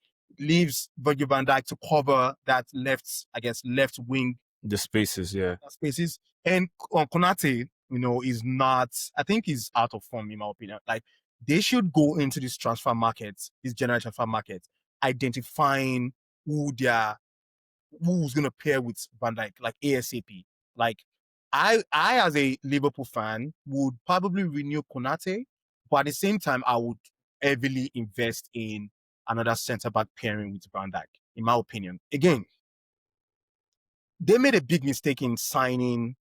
leaves Virgil van Dijk to cover that left wing The spaces, yeah. spaces. And Konate, is not, I think he's out of form in my opinion. Like they should go into this transfer market, this general transfer market, identifying who's gonna pair with Van Dijk, like ASAP. Like I as a Liverpool fan would probably renew Konate, but at the same time I would heavily invest in another centre back pairing with Van Dijk, in my opinion. Again, they made a big mistake in signing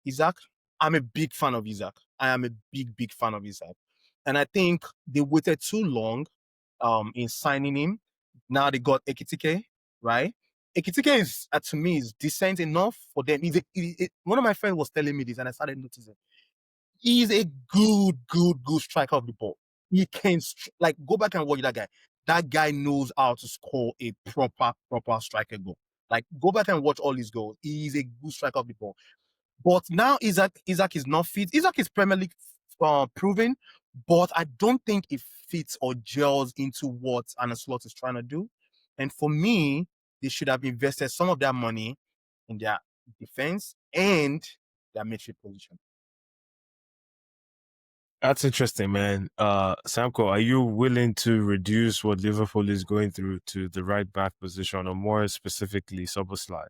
Isaac. I'm a big fan of Isaac. I am a big fan of Isaac. And I think they waited too long in signing him. Now they got Ekitike, right? Ekitike is, to me, is decent enough for them. One of my friends was telling me this, and I started noticing. He's a good striker of the ball. He can, go back and watch that guy. That guy knows how to score a proper striker goal. Like, go back and watch all his goals. He's a good striker of the ball. But now Isaac is not fit. Isaac is Premier League proven, but I don't think it fits or gels into what Arne Slot is trying to do. And for me, they should have invested some of their money in their defense and their midfield position. That's interesting, man. Samco, are you willing to reduce what Liverpool is going through to the right back position, or more specifically, Szoboszlai?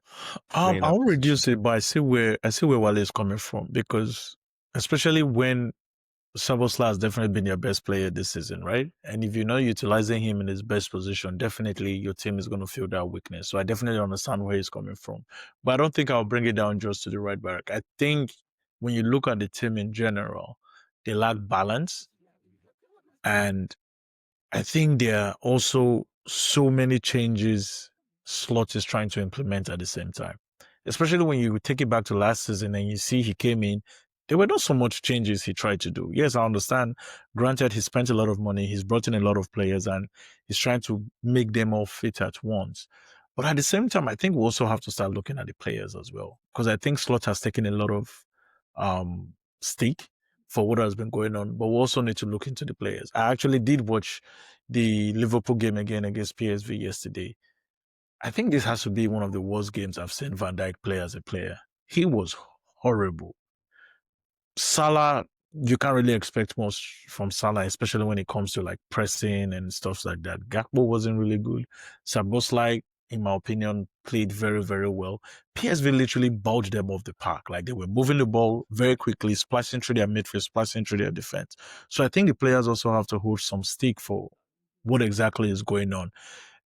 I'll reduce it, but I see where Wale is coming from, because especially when Szoboszlai has definitely been your best player this season, right? And if you're not utilizing him in his best position, definitely your team is going to feel that weakness. So I definitely understand where he's coming from, but I don't think I'll bring it down just to the right back. I think when you look at the team in general, they lack balance, and I think there are also so many changes Slot is trying to implement at the same time. Especially when you take it back to last season and you see he came in, there were not so much changes he tried to do. Yes, I understand. Granted, he spent a lot of money. He's brought in a lot of players and he's trying to make them all fit at once. But at the same time, I think we also have to start looking at the players as well, because I think Slot has taken a lot of stake for what has been going on, but we also need to look into the players. I actually did watch the Liverpool game again against PSV yesterday. I think this has to be one of the worst games I've seen Van Dijk play as a player. He was horrible. Salah, you can't really expect much from Salah, especially when it comes to like pressing and stuff like that. Gakpo wasn't really good. Szoboszlai, in my opinion, played very, very well. PSV literally bulged them off the park. Like they were moving the ball very quickly, splashing through their midfield, splashing through their defense. So I think the players also have to hold some stick for what exactly is going on.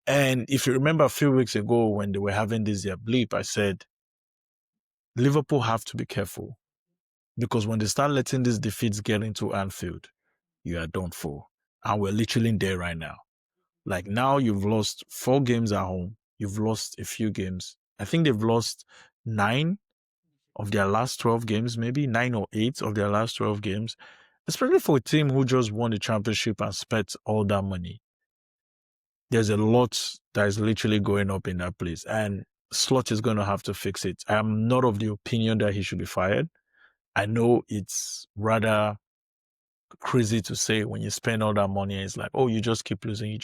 And if you remember a few weeks ago when they were having this bleep, I said, Liverpool have to be careful, because when they start letting these defeats get into Anfield, you are done for. And we're literally there right now. Like now you've lost 4 games at home. You've lost a few games. I think they've lost 9 of their last 12 games, maybe 9 or 8 of their last 12 games, especially for a team who just won the championship and spent all that money. There's a lot that is literally going up in that place, and Slot is going to have to fix it. I'm not of the opinion that he should be fired. I know it's rather crazy to say when you spend all that money and it's like, oh, you just keep losing.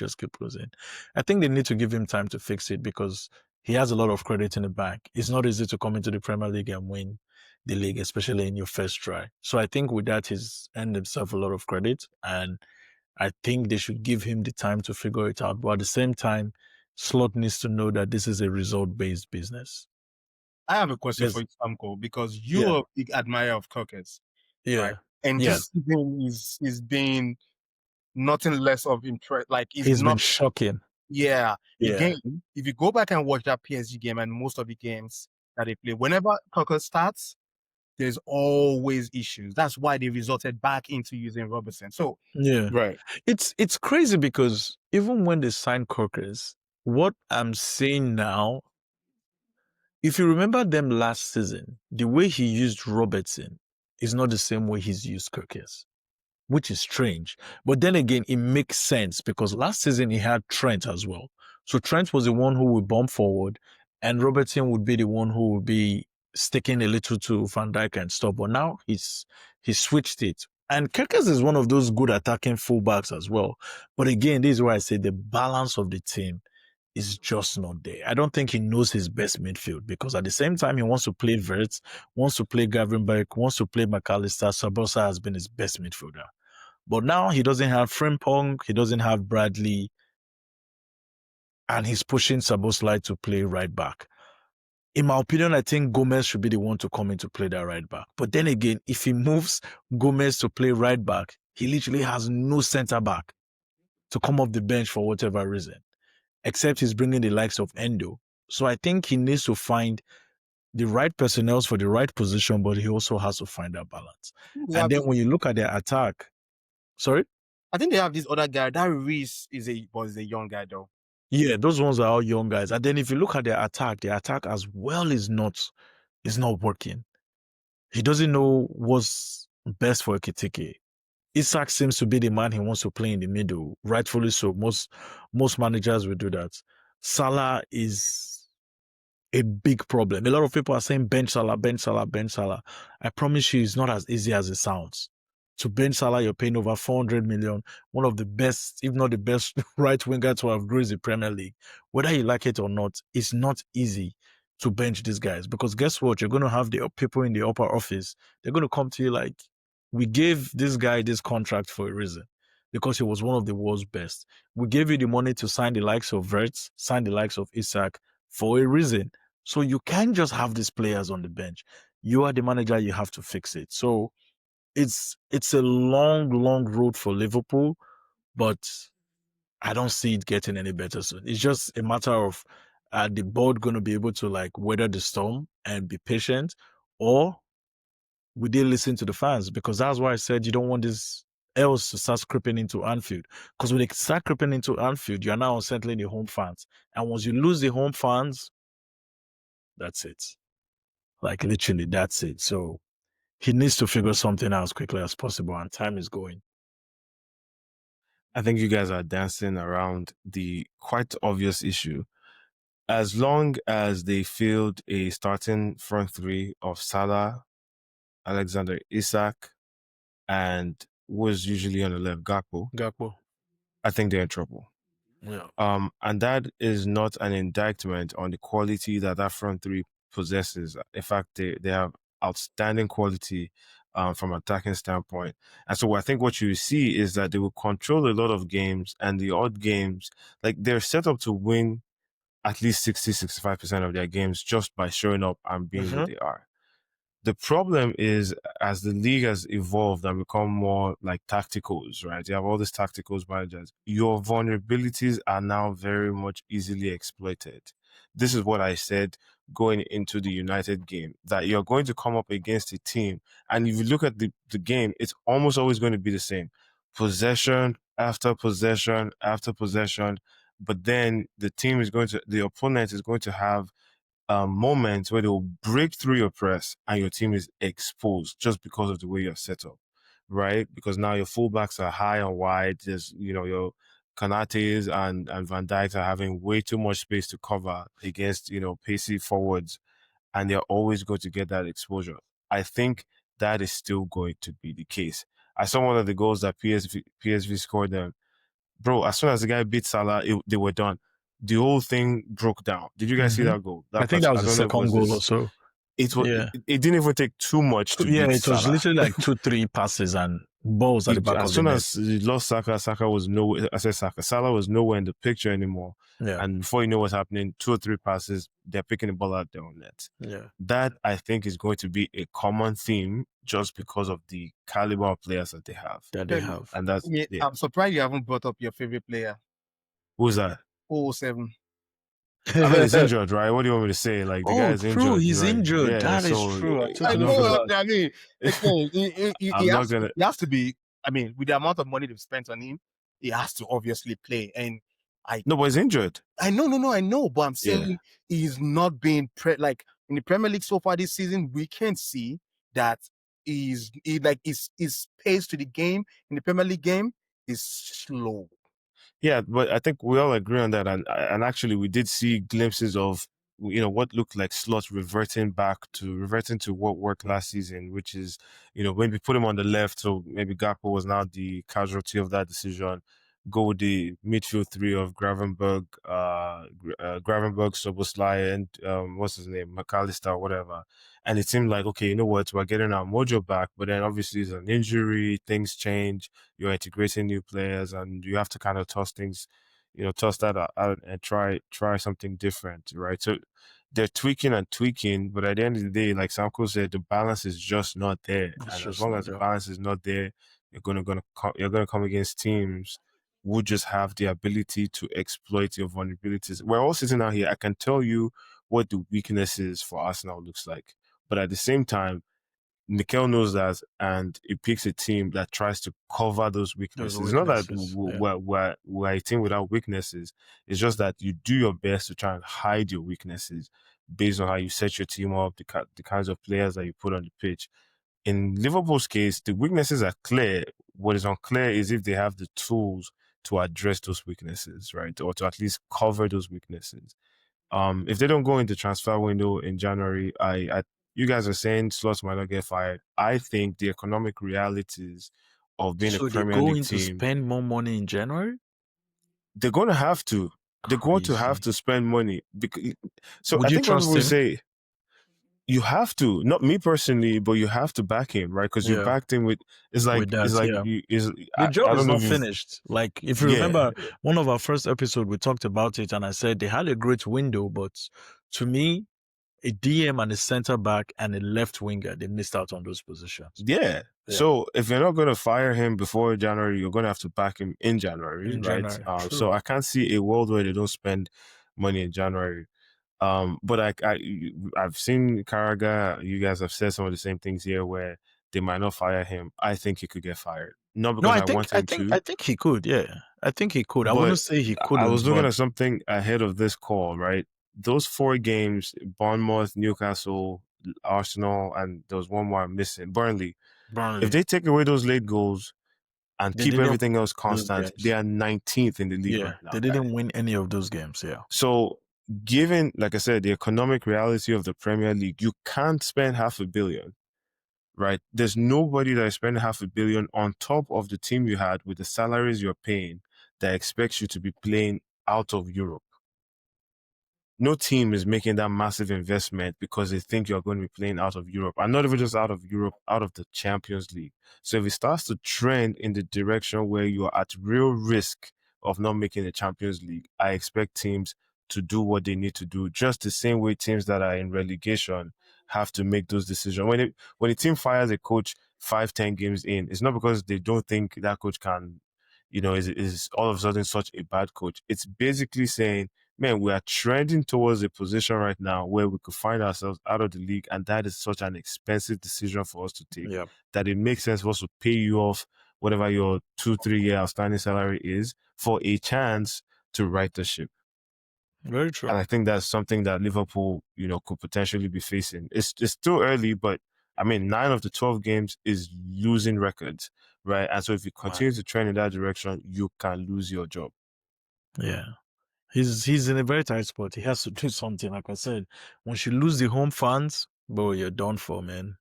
I think they need to give him time to fix it, because he has a lot of credit in the bank. It's not easy to come into the Premier League and win the league, especially in your first try. So I think with that, he's earned himself a lot of credit, and I think they should give him the time to figure it out. But at the same time, Slot needs to know that this is a result-based business. I have a question for you, Samco, because you're a big admirer of Kirkers. Yeah. Right? And this season is being nothing less of interest. Like he's been shocking. Yeah. Again, if you go back and watch that PSG game and most of the games that they play, whenever Kirkers starts, there's always issues. That's why they resorted back into using Robertson. So right. It's crazy, because even when they signed Kirkers, what I'm saying now, if you remember them last season, the way he used Robertson is not the same way he's used Kirkers, which is strange. But then again, it makes sense, because last season he had Trent as well. So Trent was the one who would bomb forward, and Robertson would be the one who would be sticking a little to Van Dijk and stuff. But now he's switched it. And Kerkez is one of those good attacking fullbacks as well. But again, this is where I say the balance of the team is just not there. I don't think he knows his best midfield because at the same time, he wants to play Wirtz, wants to play Gravenberch, wants to play McAllister. Sabosa has been his best midfielder. But now he doesn't have Frimpong, he doesn't have Bradley, and he's pushing Szoboszlai to play right back. In my opinion, I think Gomez should be the one to come in to play that right back. But then again, if he moves Gomez to play right back, he literally has no centre back to come off the bench for whatever reason, except he's bringing the likes of Endo. So I think he needs to find the right personnel for the right position, but he also has to find that balance. And then when you look at their attack, sorry? I think they have this other guy. That Reese was a young guy though. Yeah, those ones are all young guys. And then if you look at their attack as well is not working. He doesn't know what's best for Ekitike. Isak seems to be the man he wants to play in the middle, rightfully so. Most managers will do that. Salah is a big problem. A lot of people are saying bench Salah, bench Salah, bench Salah. I promise you, it's not as easy as it sounds. To bench Salah, you're paying over 400 million. One of the best, if not the best, right winger to have graced the Premier League. Whether you like it or not, it's not easy to bench these guys because guess what? You're going to have the people in the upper office. They're going to come to you like, we gave this guy this contract for a reason because he was one of the world's best. We gave you the money to sign the likes of Wirtz, sign the likes of Isak for a reason. So you can't just have these players on the bench. You are the manager, you have to fix it. So it's a long road for Liverpool, but I don't see it getting any better soon. It's just a matter of the board going to be able to like weather the storm and be patient, or we did listen to the fans, because that's why I said you don't want this else to start creeping into Anfield. Because when they start creeping into Anfield, you're now unsettling the home fans. And once you lose the home fans, that's it. Like literally, that's it. So he needs to figure something out as quickly as possible, and time is going. I think you guys are dancing around the quite obvious issue. As long as they field a starting front three of Salah, Alexander Isak, and was usually on the left, Gakpo. I think they're in trouble. Yeah. And that is not an indictment on the quality that front three possesses. In fact, they have outstanding quality from attacking standpoint. And so I think what you see is that they will control a lot of games, and the odd games, like they're set up to win at least 60-65% of their games just by showing up and being what they are. The problem is, as the league has evolved and become more like tacticals, right? You have all these tacticals managers. Your vulnerabilities are now very much easily exploited. This is what I said going into the United game, that you're going to come up against a team, and if you look at the game, it's almost always going to be the same. Possession after possession after possession, but then the opponent is going to have moments where they'll break through your press and your team is exposed just because of the way you're set up, right? Because now your fullbacks are high and wide. There's, your Kanates and Van Dijks are having way too much space to cover against, pacey forwards, and they're always going to get that exposure. I think that is still going to be the case. I saw one of the goals that PSV scored them. Bro, as soon as the guy beat Salah, they were done. The whole thing broke down. Did you guys see that goal? I think that was the second goal or so. It was. Yeah. It didn't even take too much to beat it was Salah. Literally like 2-3 passes and balls at the back of the net. As soon as he lost Saka was nowhere. I said Salah was nowhere in the picture anymore. Yeah. And before you know what's happening, 2 or 3 passes, they're picking the ball out their own net. Yeah. That, I think, is going to be a common theme just because of the caliber of players that they have. And that's. Yeah. I'm surprised you haven't brought up your favorite player. Who's that? 007. I mean, he's injured, right? What do you want me to say? Like, the guy's injured. True, he's right? injured. Yeah, that is true. I know. I mean, he has to be. I mean, with the amount of money they've spent on him, he has to obviously play. And no, but he's injured. I know. But I'm saying he's not being like in the Premier League so far this season. We can see that his pace to the game in the Premier League game is slow. Yeah, but I think we all agree on that, and actually we did see glimpses of what looked like slots reverting to what worked last season, which is, when we put him on the left, so maybe Gakpo was now the casualty of that decision. Go with the midfield three of Gravenberg, Soboslai, and what's his name, McAllister, whatever. And it seemed like, okay, you know what, we're getting our mojo back, but then obviously it's an injury, things change, you're integrating new players, and you have to kind of toss that out and try something different, right? So they're tweaking and tweaking, but at the end of the day, like Samco said, the balance is just not there. It's And as just long not as the there. balance is not there, you're gonna come against teams who just have the ability to exploit your vulnerabilities. We're all sitting out here. I can tell you what the weaknesses for Arsenal looks like, but at the same time, Mikel knows that, and he picks a team that tries to cover those Those weaknesses. It's not that weaknesses. Yeah. we're a team without weaknesses. It's just that you do your best to try and hide your weaknesses based on how you set your team up, the kinds of players that you put on the pitch. In Liverpool's case, the weaknesses are clear. What is unclear is if they have the tools to address those weaknesses, right? Or to at least cover those weaknesses. If they don't go into transfer window in January, you guys are saying slots might not get fired. I think the economic realities of being a So they're Premier League going to team, spend more money in January? they're going to have to. They're going to have Crazy. to spend money. So Would I you think what trust people him? say, you have to, not me personally, but you have to back him, right? Because you Yeah. backed him with. It's With like that, yeah. The job I is don't know not if you've. finished. Like, if you Yeah, remember one of our first episodes, we talked about it, and I said they had a great window, but to me, a DM and a center back and a left winger, they missed out on those positions. yeah. Yeah. So if you're not going to fire him before January, you're going to have to back him in January, In right? January. So True. I can't see a world where they don't spend money in January. But I've seen Carragher. You guys have said some of the same things here where they might not fire him. I think he could get fired, not No, because I want him to, I think he could. Yeah, I think he could. I but wouldn't say he I was couldn't, looking but at something ahead of this call, right? Those 4 games: Bournemouth, Newcastle, Arsenal, and there was one more I'm missing, Burnley. If Burnley, they take away those late goals and they keep didn't everything else win those constant, they games. are 19th in the league Yeah, right now, they guys. didn't win any of those games. Yeah, So, given, like I said, the economic reality of the Premier League, you can't spend $500 million, right? There's nobody that is spending $500 million on top of the team you had with the salaries you're paying that expects you to be playing out of Europe. No team is making that massive investment because they think you're going to be playing out of Europe, and not even just out of Europe, out of the Champions League. So if it starts to trend in the direction where you're at real risk of not making the Champions League, I expect teams to do what they need to do, just the same way teams that are in relegation have to make those decisions. When a team fires a coach 5-10 games in, it's not because they don't think that coach can, is all of a sudden such a bad coach. It's basically saying, man, we are trending towards a position right now where we could find ourselves out of the league, and that is such an expensive decision for us to take yeah, that it makes sense for us to pay you off whatever your 2-3 year outstanding salary is for a chance to right the ship. very true. And I think that's something that Liverpool, could potentially be facing. It's still early, but I mean, 9 of the 12 games is losing records, right? And so if you continue to trend in that direction, you can lose your job. Yeah. He's in a very tight spot. He has to do something. Like I said, once you lose the home fans, bro, you're done for, man.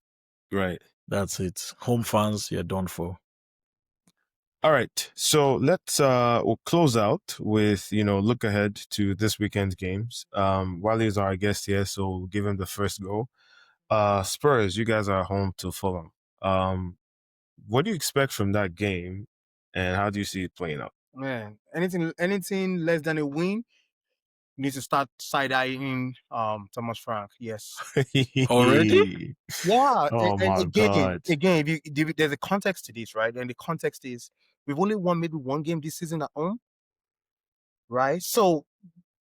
Right. That's it. Home fans, you're done for. All right. So we'll close out with, look ahead to this weekend's games. Wale is our guest here, so we'll give him the first go. Spurs, you guys are home to Fulham. What do you expect from that game, and how do you see it playing out? Man, anything less than a win, you need to start side-eyeing Thomas Frank. Yes. Already? Yeah. Oh my God. Again, there's a context to this, right? And the context is we've only won maybe one game this season at home, right? So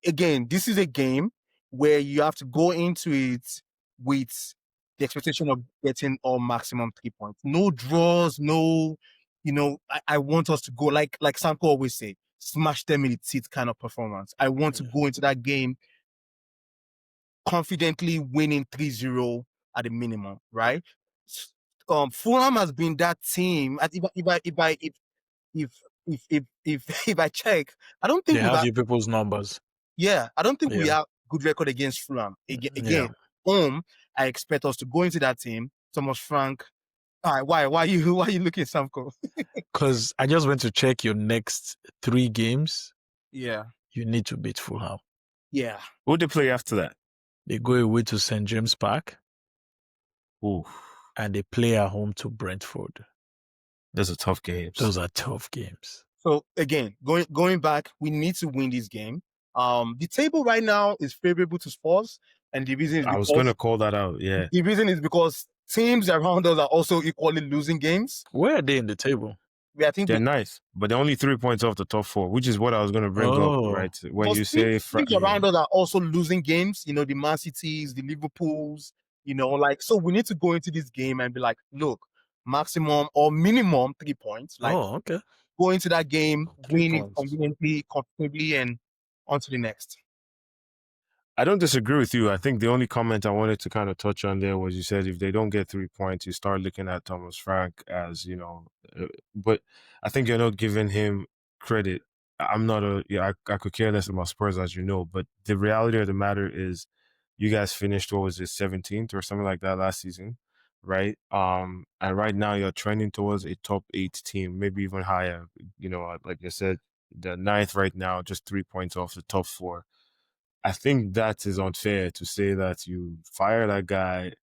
again, this is a game where you have to go into it with the expectation of getting all maximum 3 points. No draws, no, I want us to go like Samco always say, smash them in the teeth kind of performance. I want to go into that game confidently winning 3-0 at a minimum, right? Fulham has been that team. If I check, I don't think They we've have your people's numbers. I don't think we Yeah. have good record against Fulham. Yeah. Again, home, I expect us to go into that team. Thomas Frank. All right, why are you looking at Samco? Because I just went to check your next 3 games. Yeah. You need to beat Fulham. Yeah. Who they play after that? They go away to St. James Park Ooh, and they play at home to Brentford. those are tough games. Those are tough games. So again, going back, we need to win this game. The table right now is favorable to Spurs, and the reason is I was because gonna call that out. Yeah, the reason is because teams around us are also equally losing games. Where are they in the table? I think they're nice, but they're only 3 points off the top 4, which is what I was gonna bring up. Right when because you say teams around us are also losing games. You know, the Man Cities, the Liverpools. You know, like so we need to go into this game and be like, look, maximum or minimum 3 points. Like okay. go into that game, 3 win it points. conveniently, comfortably, and on to the next. I don't disagree with you. I think the only comment I wanted to kind of touch on there was you said if they don't get 3 points, you start looking at Thomas Frank as, but I think you're not giving him credit. I'm not I could care less about Spurs, as you know, but the reality of the matter is you guys finished, what was it, 17th or something like that last season, right? And right now you're trending towards a top 8 team, maybe even higher. Like you said, the 9th right now, just 3 points off the top 4. I think that is unfair to say that you fire that guy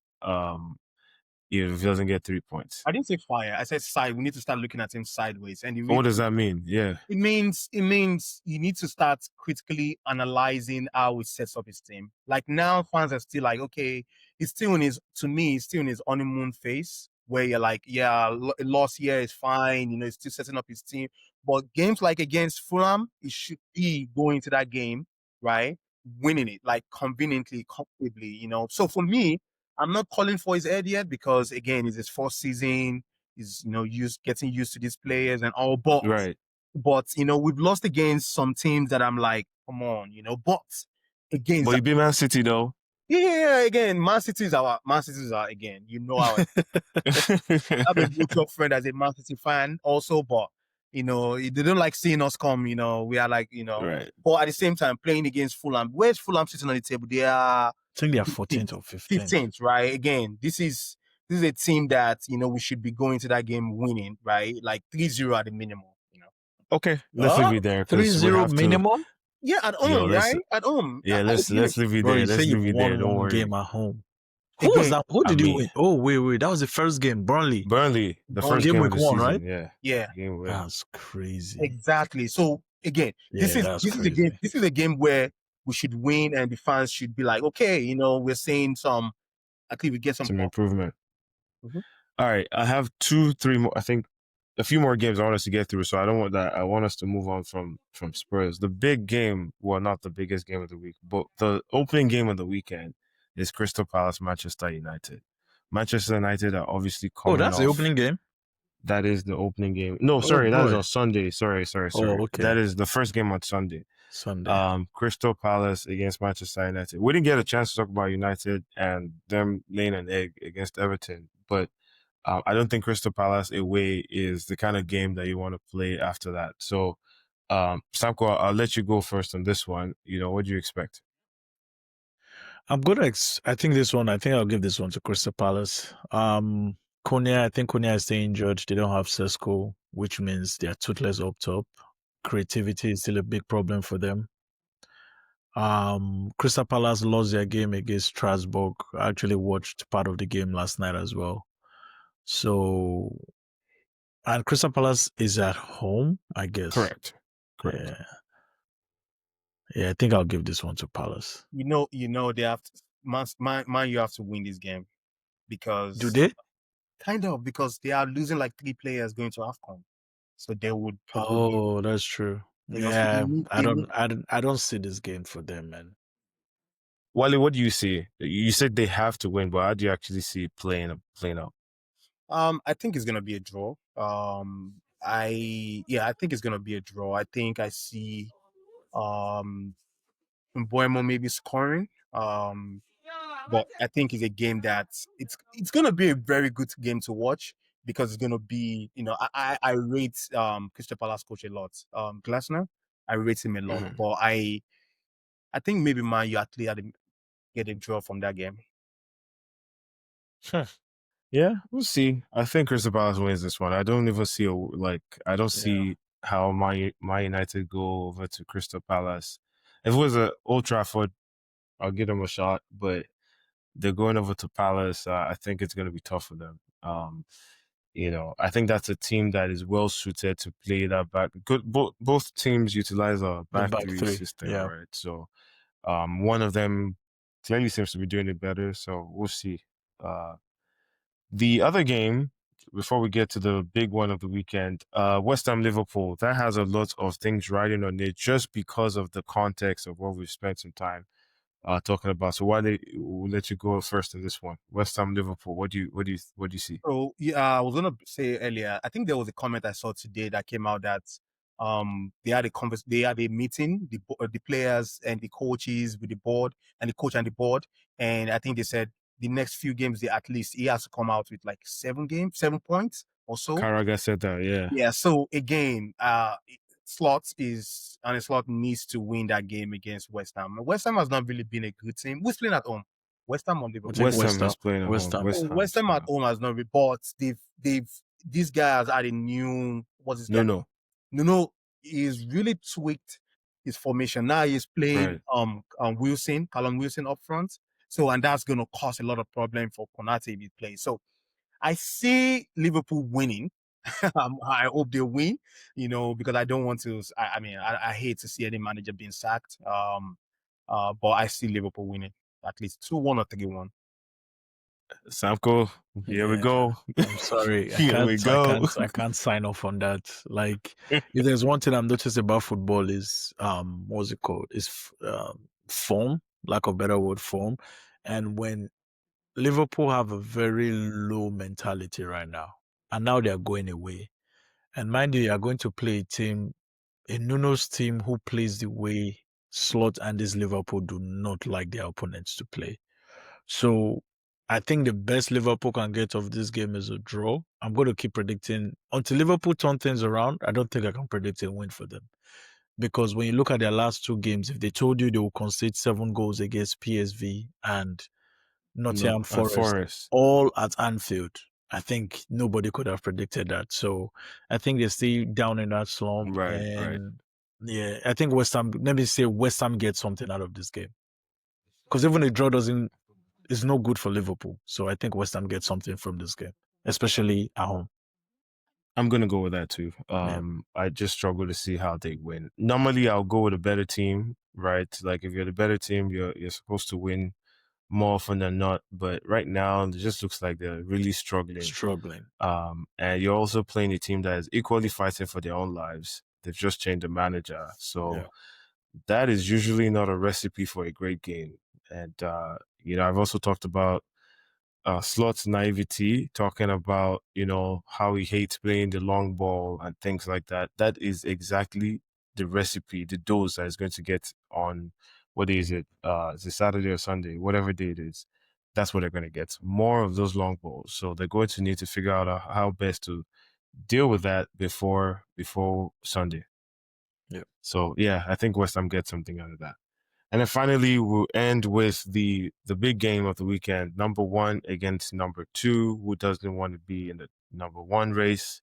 if he doesn't get 3 points. I didn't say fire. I said side. We need to start looking at him sideways. And What does that mean? Yeah. It means you need to start critically analyzing how he sets up his team. Like now, fans are still like, okay, he's still in his honeymoon phase where you're like, yeah, loss here is fine. You know, he's still setting up his team. But games like against Fulham, he should be going to that game, right? Winning it like conveniently, comfortably, you know. So for me, I'm not calling for his head yet because again, it's his first season. He's getting used to these players and all. Right. But we've lost against some teams that I'm like, come on, but against. But you beat Man City though. Yeah, again, Man City is our again. I have a mutual friend as a Man City fan also, but they don't like seeing us come. We are like, Right. But at the same time, playing against Fulham, where's Fulham sitting on the table? They are. I think they are 14th or 15th. 15th, right? Again, this is a team that we should be going to that game winning, right? Like 3-0 at the minimum. Okay, let's leave it there. 3-0 minimum? Yeah, at home, right? At home. Yeah, let's leave it Bro, there. you Let's say leave it there. Don't worry. game at home. Who was that? Who did you win? Oh, wait. That was the first game. Burnley, the first game week of the 1, season, right? Yeah. Game win. That's crazy. Exactly. So again, this is a game. This is a game where we should win, and the fans should be like, okay, we're seeing I think we get some improvement. Mm-hmm. All right, I have 2-3 more. I think a few more games I want us to get through, so I don't want that. I want us to move on from Spurs. The big game, well, not the biggest game of the week, but the opening game of the weekend is Crystal Palace Manchester United. Manchester United are obviously coming that's the opening game? That is the opening game. No, sorry, that is on Sunday. Sorry. Oh, okay. That is the first game on Sunday. Crystal Palace against Manchester United. We didn't get a chance to talk about United and them laying an egg against Everton, but I don't think Crystal Palace away is the kind of game that you want to play after that. So, Samco, I'll let you go first on this one. What do you expect? I'm gonna. I think I'll give this one to Crystal Palace. Konya, I think Konya is staying injured. They don't have Sesko, which means they are toothless up top. Creativity is still a big problem for them. Crystal Palace lost their game against Strasbourg. I actually watched part of the game last night as well. So, and Crystal Palace is at home, I guess. Correct. Yeah, I think I'll give this one to Palace. They have to, man, you have to win this game because do they? Kind of, because they are losing like 3 players going to AFCON, so they would. Oh, that's true. Yeah, I don't see this game for them, man. Wale, what do you see? You said they have to win, but how do you actually see it playing out? I think it's gonna be a draw. I think it's gonna be a draw. I think I see Mbuemo maybe scoring. But I think it's a game that it's gonna be a very good game to watch because it's gonna be, I rate Crystal Palace coach a lot. Glasner, I rate him a lot, but I think maybe Man U actually had to get a draw from that game. Yeah, we'll see. I think Crystal Palace wins this one. I don't even see I don't Yeah. see how my United go over to Crystal Palace. If it was a Old Trafford, I'll give them a shot, but they're going over to Palace. I think it's going to be tough for them. I think that's a team that is well suited to play that back. Good, both teams utilize a The back back three three. system, Yeah. right? So, one of them clearly seems to be doing it better. So we'll see. The other game, before we get to the big one of the weekend, West Ham Liverpool, that has a lot of things riding on it just because of the context of what we've spent some time talking about. So we'll let you go first in this one. West Ham Liverpool. What do you see? So yeah, I was gonna say earlier. I think there was a comment I saw today that came out that they had a meeting, the players and the coaches with the board, and the coach and the board, and I think they said the next few games they at least he has to come out with like 7 points or so. Carragher said that, yeah. Yeah. So again, Slot needs to win that game against West Ham. West Ham has not really been a good team. Who's playing at home? West Ham or I Liverpool? think West Ham West Ham. is playing at West home. Ham. West Ham at home has not been, but they've this guy has had a new what's this guy? No. No, he's really tweaked his formation. Now he's playing Right. Callum Wilson up front. So and that's gonna cause a lot of problem for Konate if he plays. So I see Liverpool winning. I hope they win, because I don't want to. I hate to see any manager being sacked. But I see Liverpool winning at least 2-1 or 3-1. Samco, here we Yeah. go. I'm sorry. Here we go. I can't sign off on that. Like, if there's one thing I've noticed about football is what's it called? Is form, lack of better word, form. And when Liverpool have a very low mentality right now, and now they are going away. And mind you, you are going to play a Nuno's team who plays the way Slot and this Liverpool do not like their opponents to play. So I think the best Liverpool can get of this game is a draw. I'm going to keep predicting until Liverpool turn things around. I don't think I can predict a win for them. Because when you look at their last two games, if they told you they will concede 7 goals against PSV and Nottingham At Forest, Forest. all at Anfield, I think nobody could have predicted that. So I think they're still down in that slump. Right. And yeah, I think West Ham, let me say West Ham gets something out of this game. Because even a draw is no good for Liverpool. So I think West Ham gets something from this game, especially at home. I'm gonna go with that too. Yeah. I just struggle to see how they win. Normally, I'll go with a better team, right? Like if you're the better team, you're supposed to win more often than not. But right now, it just looks like they're really struggling. And you're also playing a team that is equally fighting for their own lives. They've just changed the manager, so that is usually not a recipe for a great game. And I've also talked about Slot's naivety, talking about, how he hates playing the long ball and things like that. That is exactly the recipe, the dose that is going to get on, what day is it? Is it Saturday or Sunday? Whatever day it is. That's what they're going to get. More of those long balls. So they're going to need to figure out how best to deal with that before Sunday. Yeah. So, yeah, I think West Ham gets something out of that. And then finally, we'll end with the big game of the weekend, number 1 against number 2, who doesn't want to be in the number 1 race.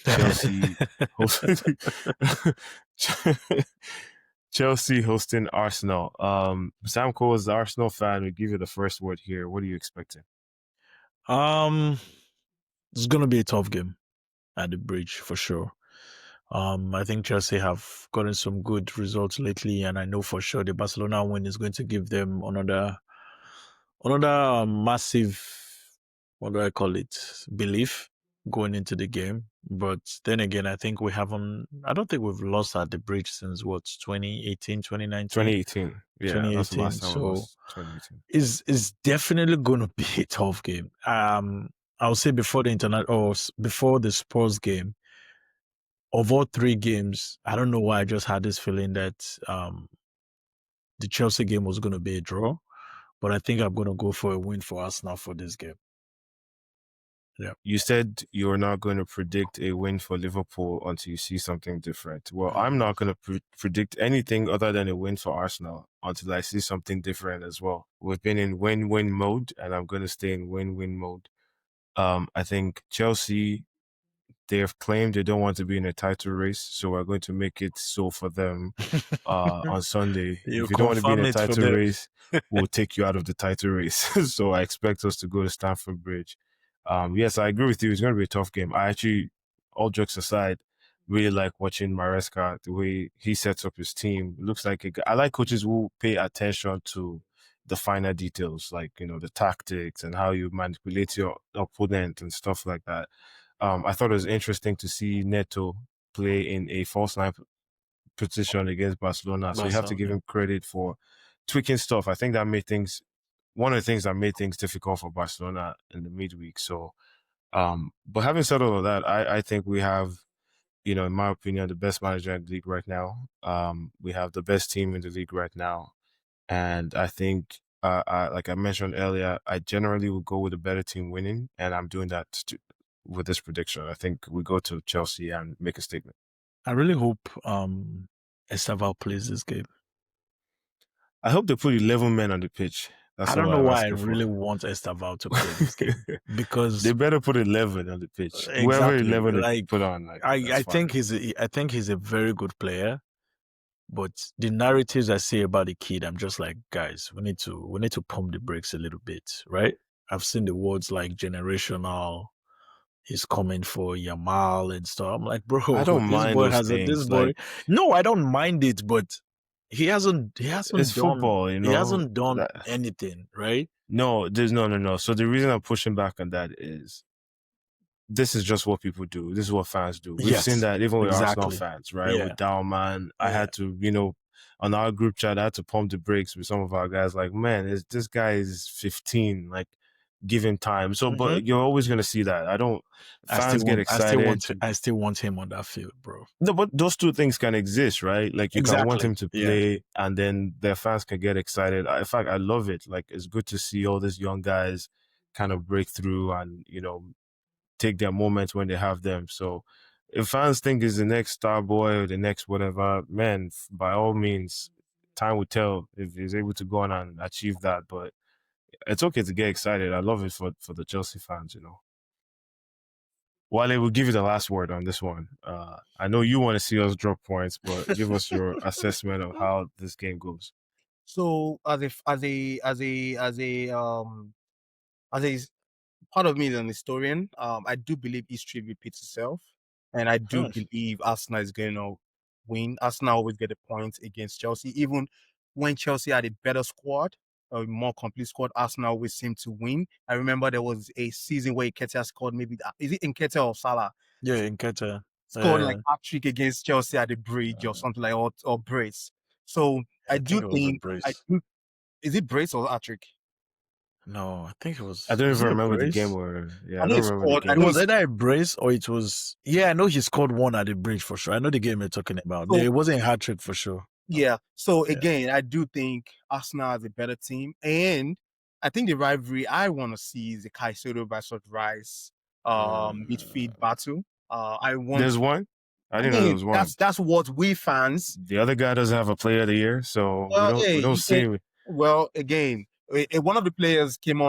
Chelsea hosting Chelsea hosting Arsenal. Samco, as the Arsenal fan, we give you the first word here. What are you expecting? It's gonna be a tough game at the bridge for sure. I think Chelsea have gotten some good results lately, and I know for sure the Barcelona win is going to give them another massive, what do I call it, belief going into the game. But then again, I don't think we've lost at the bridge since 2018, 2019? 2018. Yeah, that's the last time it was 2018. Is definitely going to be a tough game. I'll say before the Spurs game, of all 3 games, I don't know why I just had this feeling that the Chelsea game was going to be a draw, but I think I'm going to go for a win for Arsenal for this game. Yeah. You said you're not going to predict a win for Liverpool until you see something different. Well, I'm not going to predict anything other than a win for Arsenal until I see something different as well. We've been in win-win mode, and I'm going to stay in win-win mode. I think Chelsea, they have claimed they don't want to be in a title race, so we're going to make it so for them on Sunday. You If you don't want to be in confirm a it for title them. race, we'll take you out of the title race. So I expect us to go to Stamford Bridge. Yes, I agree with you. It's going to be a tough game. I actually, all jokes aside, really like watching Maresca, the way he sets up his team. It looks like I like coaches who pay attention to the finer details, like, the tactics and how you manipulate your opponent and stuff like that. I thought it was interesting to see Neto play in a false nine position against Barcelona. So you have to give him credit for tweaking stuff. I think that made things one of the things that made things difficult for Barcelona in the midweek. So, but having said all of that, I think we have, in my opinion, the best manager in the league right now. We have the best team in the league right now, and I think, like I mentioned earlier, I generally will go with a better team winning, and I'm doing that with this prediction. I think we go to Chelsea and make a statement. I really hope Estaval plays this game. I hope they put 11 men on the pitch. That's I don't all know I'm why I asking really for. want Estaval to play this game because They better put 11 on the pitch. Whoever exactly 11 they like put on, that's I fine. think he's a very good player, but the narratives I see about the kid, I'm just like, guys, we need to pump the brakes a little bit, right? I've seen the words like generational. He's coming for Yamal and stuff. I'm like, bro, I don't this mind boy those has this things. boy. Like, No, I don't mind it, but he it's hasn't done football, he hasn't done anything, right? No, there's no. So the reason I'm pushing back on that is this is just what people do. This is what fans do. We've seen Yes, that even with Arsenal exactly. fans, right? Yeah, With Dalman, I yeah. had to, on our group chat, I had to pump the brakes with some of our guys. Like, man, this guy is 15. Like, give him time. So, Mm-hmm. but you're always gonna see that. Fans get excited. I still want him on that field, bro. No, but those two things can exist, right? Like you can want Exactly. him to Yeah. play, and then their fans can get excited. In fact, I love it. Like it's good to see all these young guys kind of break through and take their moments when they have them. So if fans think he's the next star boy or the next whatever, man, by all means, time will tell if he's able to go on and achieve that. But it's okay to get excited. I love it for the Chelsea fans. Wale, we'll give you the last word on this one. I know you want to see us drop points, but give us your assessment of how this game goes. So as a part of me is an historian. I do believe history repeats itself, and I do believe Arsenal is going to win. Arsenal always get a point against Chelsea, even when Chelsea had a better squad, a more complete squad. Arsenal always seemed to win. I remember there was a season where Nketiah scored is it Nketiah or Salah? Yeah, Nketiah Scored like a trick against Chelsea at the bridge or something like or brace. So I think do it was a think brace. is it brace or hat-trick? No, I think it was. I don't Was even it a remember the brace? game where. Yeah, I I know don't he remember the scored. It game. was either a brace or it was. Yeah, I know he scored one at the bridge for sure. I know the game you're talking about. So, It wasn't a hat trick for sure. yeah. So again, I do think Arsenal has a better team, and I think the rivalry I want to see is the Caicedo versus Rice midfield battle. There's one. I didn't know there was one. That's what we fans. The other guy doesn't have a player of the year, so Well, we don't see. well, again, one of the players came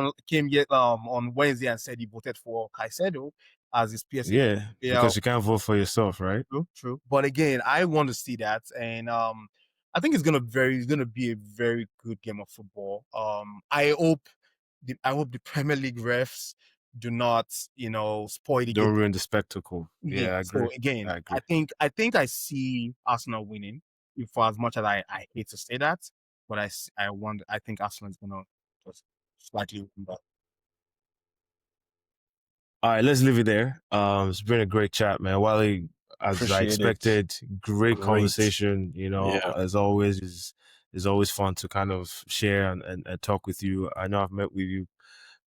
yet on Wednesday and said he voted for Caicedo as his PSA. Yeah, because you can't vote for yourself, right? True. But again, I want to see that, and I think it's gonna be a very good game of football. I hope the Premier League refs do not, spoil the game. Don't ruin the spectacle. Yeah, I agree. So again, I agree. I think I see Arsenal winning. For as much as I hate to say that, but I think Arsenal is gonna just slightly win that. All right, let's leave it there. It's been a great chat, man. Wale, as I Appreciate expected, great Great. conversation. Yeah. As always, is always fun to kind of share and talk with you. I know I've met with you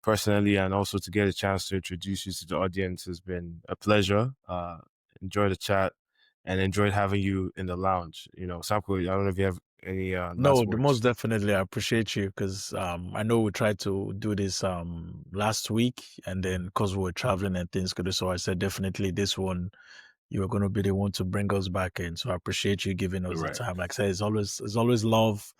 personally, and also to get a chance to introduce you to the audience has been a pleasure. Enjoy the chat and enjoyed having you in the lounge. Samco, I don't know if you have Any last No, the most words? definitely I appreciate you because I know we tried to do this last week and then because we were traveling and things could so I said definitely this one you are gonna be the one to bring us back in. So I appreciate you giving us the Right. time. Like I said, it's always love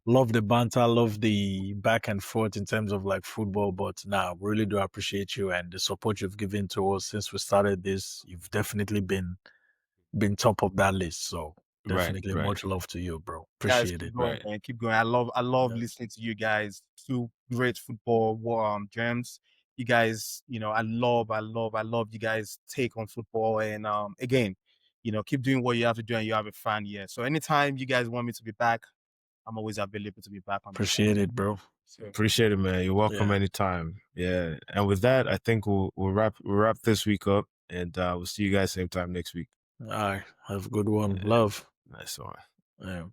the banter, love the back and forth in terms of like football. But now really do appreciate you and the support you've given to us since we started this. You've definitely been top of that list. So Right. definitely Right. much love to you, bro. Guys, Appreciate keep it. going, Right. man. Keep going. I love Yeah. listening to you guys. Two great football gems. You guys, I love you guys take on football. And again, keep doing what you have to do and you have a fan here. So anytime you guys want me to be back, I'm always available to be back on the show. Appreciate it, bro. So Appreciate it, man. You're welcome Yeah. anytime. Yeah. And with that, I think we'll wrap this week up, and we'll see you guys same time next week. All right. Have a good one. Yeah. Love. Nice one. Yeah.